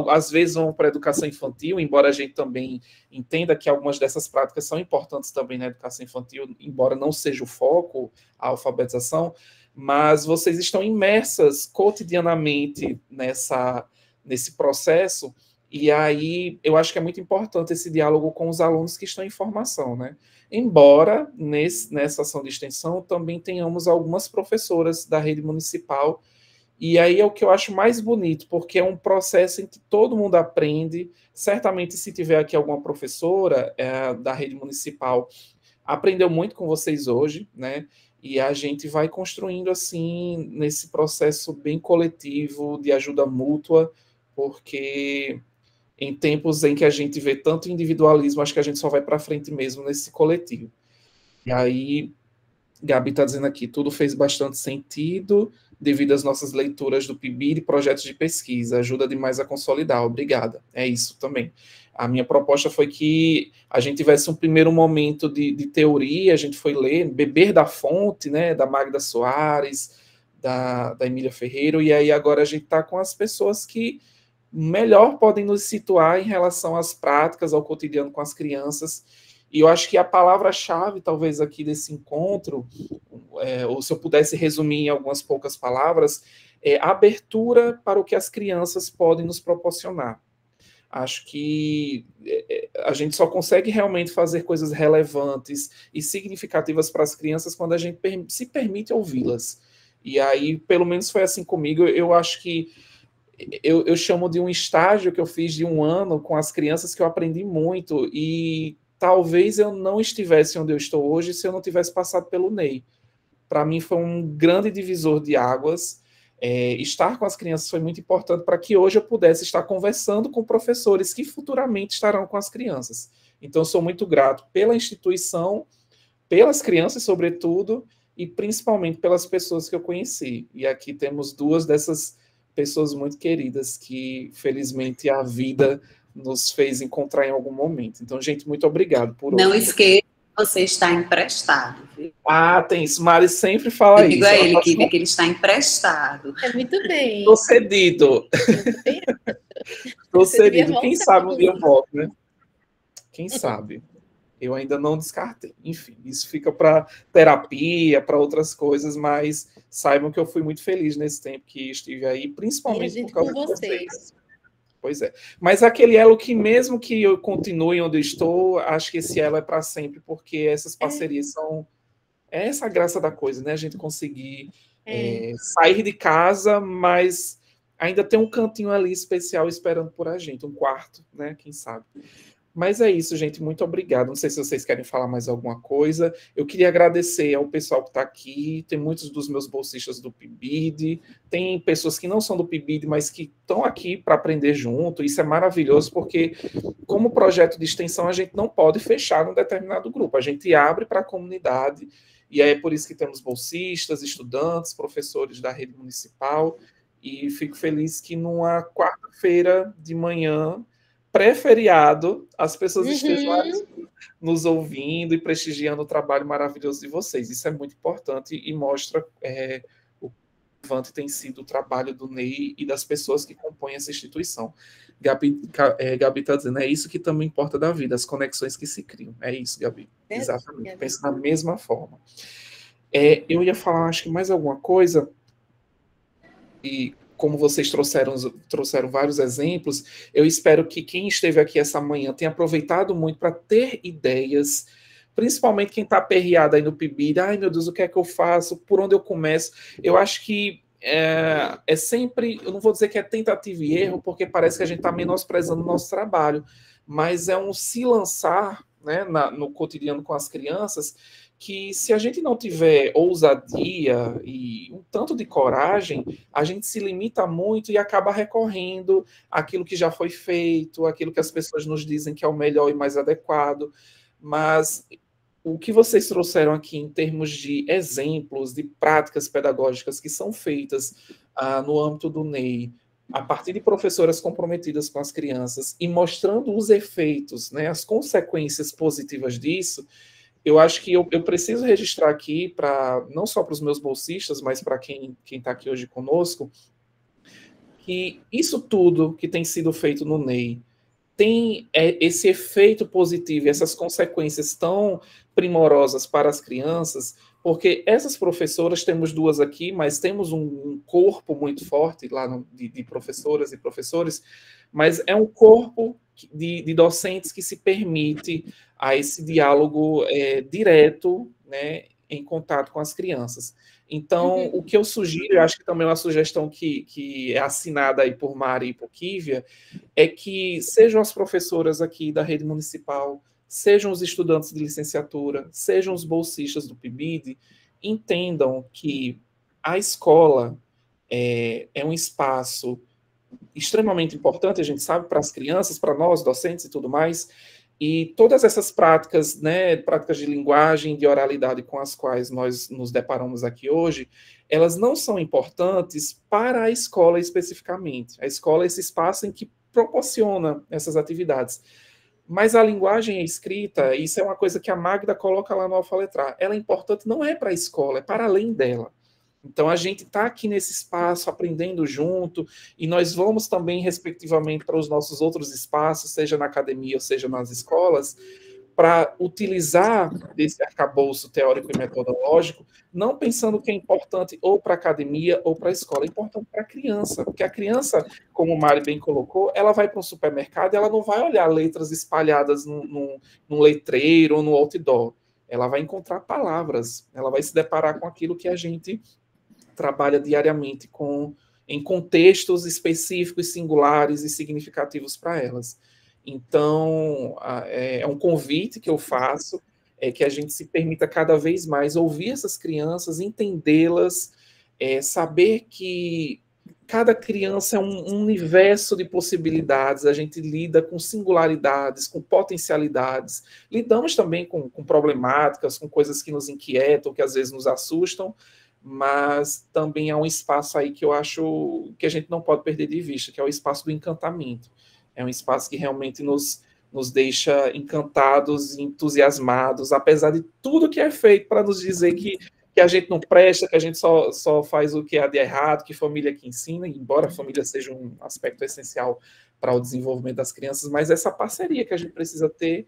às vezes vão para a educação infantil, embora a gente também entenda que algumas dessas práticas são importantes também na educação infantil, embora não seja o foco a alfabetização, mas vocês estão imersas cotidianamente nesse processo, e aí eu acho que é muito importante esse diálogo com os alunos que estão em formação, né? Embora nessa ação de extensão também tenhamos algumas professoras da rede municipal, e aí é o que eu acho mais bonito, porque é um processo em que todo mundo aprende. Certamente, se tiver aqui alguma professora da rede municipal, aprendeu muito com vocês hoje, né? E a gente vai construindo, assim, nesse processo bem coletivo, de ajuda mútua, porque em tempos em que a gente vê tanto individualismo, acho que a gente só vai para frente mesmo nesse coletivo. E aí, Gabi está dizendo aqui, tudo fez bastante sentido devido às nossas leituras do PIBID e projetos de pesquisa. Ajuda demais a consolidar. Obrigada. É isso também. A minha proposta foi que a gente tivesse um primeiro momento de teoria, a gente foi ler, beber da fonte, né, da Magda Soares, da Emília Ferreira, e aí agora a gente está com as pessoas que melhor podem nos situar em relação às práticas, ao cotidiano com as crianças. E eu acho que a palavra-chave, talvez, aqui desse encontro, ou se eu pudesse resumir em algumas poucas palavras, é abertura para o que as crianças podem nos proporcionar. Acho que a gente só consegue realmente fazer coisas relevantes e significativas para as crianças quando a gente se permite ouvi-las. E aí, pelo menos foi assim comigo, eu acho que eu chamo de um estágio que eu fiz de 1 ano com as crianças que eu aprendi muito, e talvez eu não estivesse onde eu estou hoje se eu não tivesse passado pelo NEI. Para mim foi um grande divisor de águas. Estar com as crianças foi muito importante para que hoje eu pudesse estar conversando com professores que futuramente estarão com as crianças. Então, eu sou muito grato pela instituição, pelas crianças, sobretudo, e principalmente pelas pessoas que eu conheci. E aqui temos 2 dessas pessoas muito queridas que, felizmente, a vida nos fez encontrar em algum momento. Então, gente, muito obrigado por hoje. Não esqueça, você está emprestado. Viu? Tem isso. Mari sempre fala isso. Digo a ele que ele está emprestado. Muito bem. Estou cedido. Estou cedido. Quem sabe um dia eu volto, né? Quem sabe? Eu ainda não descartei. Enfim, isso fica para terapia, para outras coisas, mas saibam que eu fui muito feliz nesse tempo que estive aí, E a principalmente por gente causa com de vocês. vocês. Pois é. Mas aquele elo que, mesmo que eu continue onde eu estou, acho que esse elo é para sempre, porque essas parcerias são. É essa a graça da coisa, né? A gente conseguir sair de casa, mas ainda tem um cantinho ali especial esperando por a gente, um quarto, né? Quem sabe. Mas é isso, gente. Muito obrigado. Não sei se vocês querem falar mais alguma coisa. Eu queria agradecer ao pessoal que está aqui. Tem muitos dos meus bolsistas do PIBID. Tem pessoas que não são do PIBID, mas que estão aqui para aprender junto. Isso é maravilhoso, porque, como projeto de extensão, a gente não pode fechar num determinado grupo. A gente abre para a comunidade. E aí é por isso que temos bolsistas, estudantes, professores da rede municipal. E fico feliz que numa quarta-feira de manhã, pré-feriado, as pessoas estejam nos ouvindo e prestigiando o trabalho maravilhoso de vocês. Isso é muito importante e mostra o relevante tem sido o trabalho do Ney e das pessoas que compõem essa instituição. Gabi está dizendo, é isso que também importa da vida, as conexões que se criam. É isso, Gabi. Exatamente. Penso da mesma forma. Eu ia falar, acho que mais alguma coisa, e como vocês trouxeram vários exemplos, eu espero que quem esteve aqui essa manhã tenha aproveitado muito para ter ideias, principalmente quem está aperreado aí no PIBID, ai meu Deus, o que é que eu faço, por onde eu começo? Eu acho que é sempre, eu não vou dizer que é tentativa e erro, porque parece que a gente está menosprezando o nosso trabalho, mas é um se lançar, né, no cotidiano com as crianças, que se a gente não tiver ousadia e um tanto de coragem, a gente se limita muito e acaba recorrendo àquilo que já foi feito, àquilo que as pessoas nos dizem que é o melhor e mais adequado. Mas o que vocês trouxeram aqui em termos de exemplos, de práticas pedagógicas que são feitas no âmbito do Ney, a partir de professoras comprometidas com as crianças e mostrando os efeitos, né, as consequências positivas disso, eu acho que eu preciso registrar aqui, não só para os meus bolsistas, mas para quem está aqui hoje conosco, que isso tudo que tem sido feito no Ney tem esse efeito positivo, essas consequências tão primorosas para as crianças, porque essas professoras, temos duas aqui, mas temos um corpo muito forte lá de professoras e professores, mas é um corpo de docentes que se permite a esse diálogo direto, né, em contato com as crianças. Então, o que eu sugiro, eu acho que também é uma sugestão que é assinada aí por Mari e por Kívia, é que sejam as professoras aqui da rede municipal, sejam os estudantes de licenciatura, sejam os bolsistas do PIBID, entendam que a escola é um espaço extremamente importante, a gente sabe, para as crianças, para nós, docentes e tudo mais, e todas essas práticas, né, práticas de linguagem, de oralidade com as quais nós nos deparamos aqui hoje, elas não são importantes para a escola especificamente. A escola é esse espaço em que proporciona essas atividades. Mas a linguagem escrita, isso é uma coisa que a Magda coloca lá no Alfaletrar, ela é importante não é para a escola, é para além dela. Então, a gente está aqui nesse espaço, aprendendo junto, e nós vamos também, respectivamente, para os nossos outros espaços, seja na academia ou seja nas escolas, para utilizar desse arcabouço teórico e metodológico, não pensando que é importante ou para a academia ou para a escola, é importante para a criança, porque a criança, como o Mari bem colocou, ela vai para um supermercado e ela não vai olhar letras espalhadas num letreiro ou no outdoor, ela vai encontrar palavras, ela vai se deparar com aquilo que a gente trabalha diariamente em contextos específicos, singulares e significativos para elas. Então, é um convite que eu faço, é que a gente se permita cada vez mais ouvir essas crianças, entendê-las, saber que cada criança é um universo de possibilidades, a gente lida com singularidades, com potencialidades, lidamos também com problemáticas, com coisas que nos inquietam, que às vezes nos assustam, mas também há um espaço aí que eu acho que a gente não pode perder de vista, que é o espaço do encantamento. É um espaço que realmente nos deixa encantados e entusiasmados, apesar de tudo que é feito para nos dizer que a gente não presta, que a gente só faz o que há de errado, que família que ensina, embora a família seja um aspecto essencial para o desenvolvimento das crianças, mas essa parceria que a gente precisa ter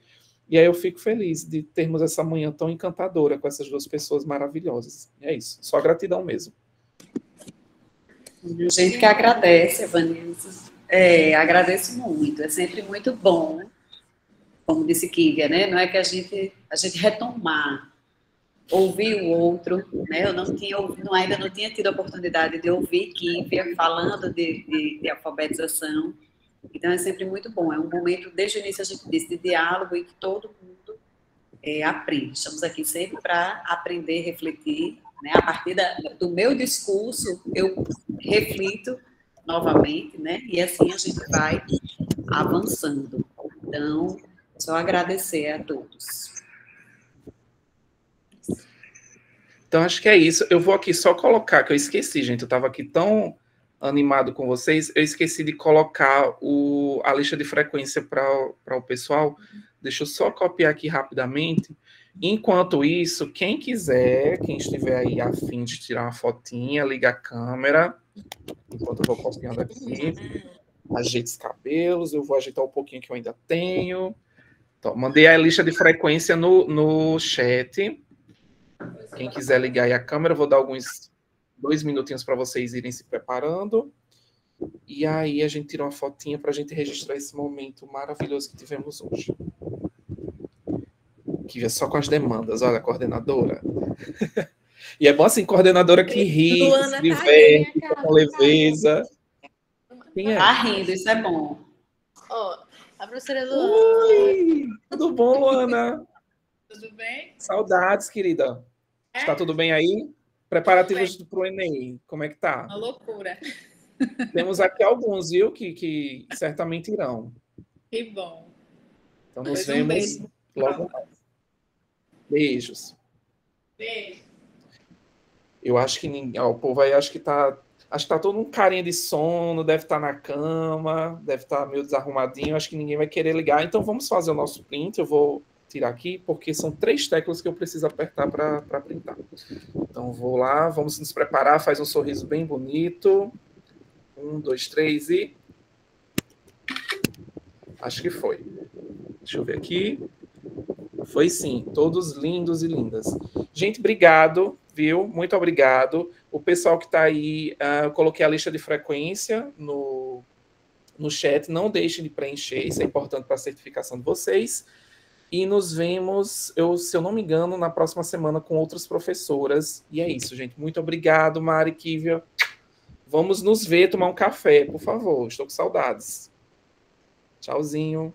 E aí eu fico feliz de termos essa manhã tão encantadora com essas duas pessoas maravilhosas. É isso, só gratidão mesmo. A gente que agradece, Evanilson. Agradeço muito, é sempre muito bom, como disse Kívia, né? Não é que a gente retomar, ouvir o outro, né? Eu ainda não tinha tido a oportunidade de ouvir Kívia falando de alfabetização, então é sempre muito bom, é um momento, desde o início a gente disse, de diálogo e que todo mundo aprende. Estamos aqui sempre para aprender, refletir, né? A partir do meu discurso, eu reflito novamente, né? E assim a gente vai avançando. Então, só agradecer a todos. Então, acho que é isso. Eu vou aqui só colocar, que eu esqueci, gente, eu estava aqui tão animado com vocês, eu esqueci de colocar a lista de frequência para o pessoal. Deixa eu só copiar aqui rapidamente. Enquanto isso, quem quiser, quem estiver aí a fim de tirar uma fotinha, liga a câmera. Enquanto eu vou copiando aqui. Ajeite os cabelos, eu vou ajeitar um pouquinho que eu ainda tenho. Então, mandei a lista de frequência no chat. Quem quiser ligar aí a câmera, eu vou dar alguns 2 minutinhos para vocês irem se preparando. E aí a gente tira uma fotinha para a gente registrar esse momento maravilhoso que tivemos hoje. Que é só com as demandas, olha, coordenadora. E é bom assim, coordenadora que ri, Luana, se diverte, com leveza. Quem é? Tá rindo, isso é bom. A professora Luana. Oi, tudo bom, Luana? Tudo bem? Saudades, querida. Está tudo bem aí? Preparativos para o Enem, como é que tá? Uma loucura. Temos aqui alguns, viu, que certamente irão. Que bom. Então nos Pois vemos beijo. logo mais. Beijos. Beijo. Eu acho que o povo aí acho que tá todo um carinha de sono, deve estar na cama, deve estar meio desarrumadinho, acho que ninguém vai querer ligar. Então vamos fazer o nosso print, eu vou tirar aqui, porque são 3 teclas que eu preciso apertar para printar. Então vou lá, vamos nos preparar, faz um sorriso bem bonito. 1, 2, 3 e... Acho que foi. Deixa eu ver aqui. Foi sim, todos lindos e lindas. Gente, obrigado, viu? Muito obrigado. O pessoal que está aí, eu coloquei a lista de frequência no chat, não deixem de preencher, isso é importante para a certificação de vocês. E nos vemos, se eu não me engano, na próxima semana com outras professoras. E é isso, gente. Muito obrigado, Mari, Kívia. Vamos nos ver, tomar um café, por favor. Estou com saudades. Tchauzinho.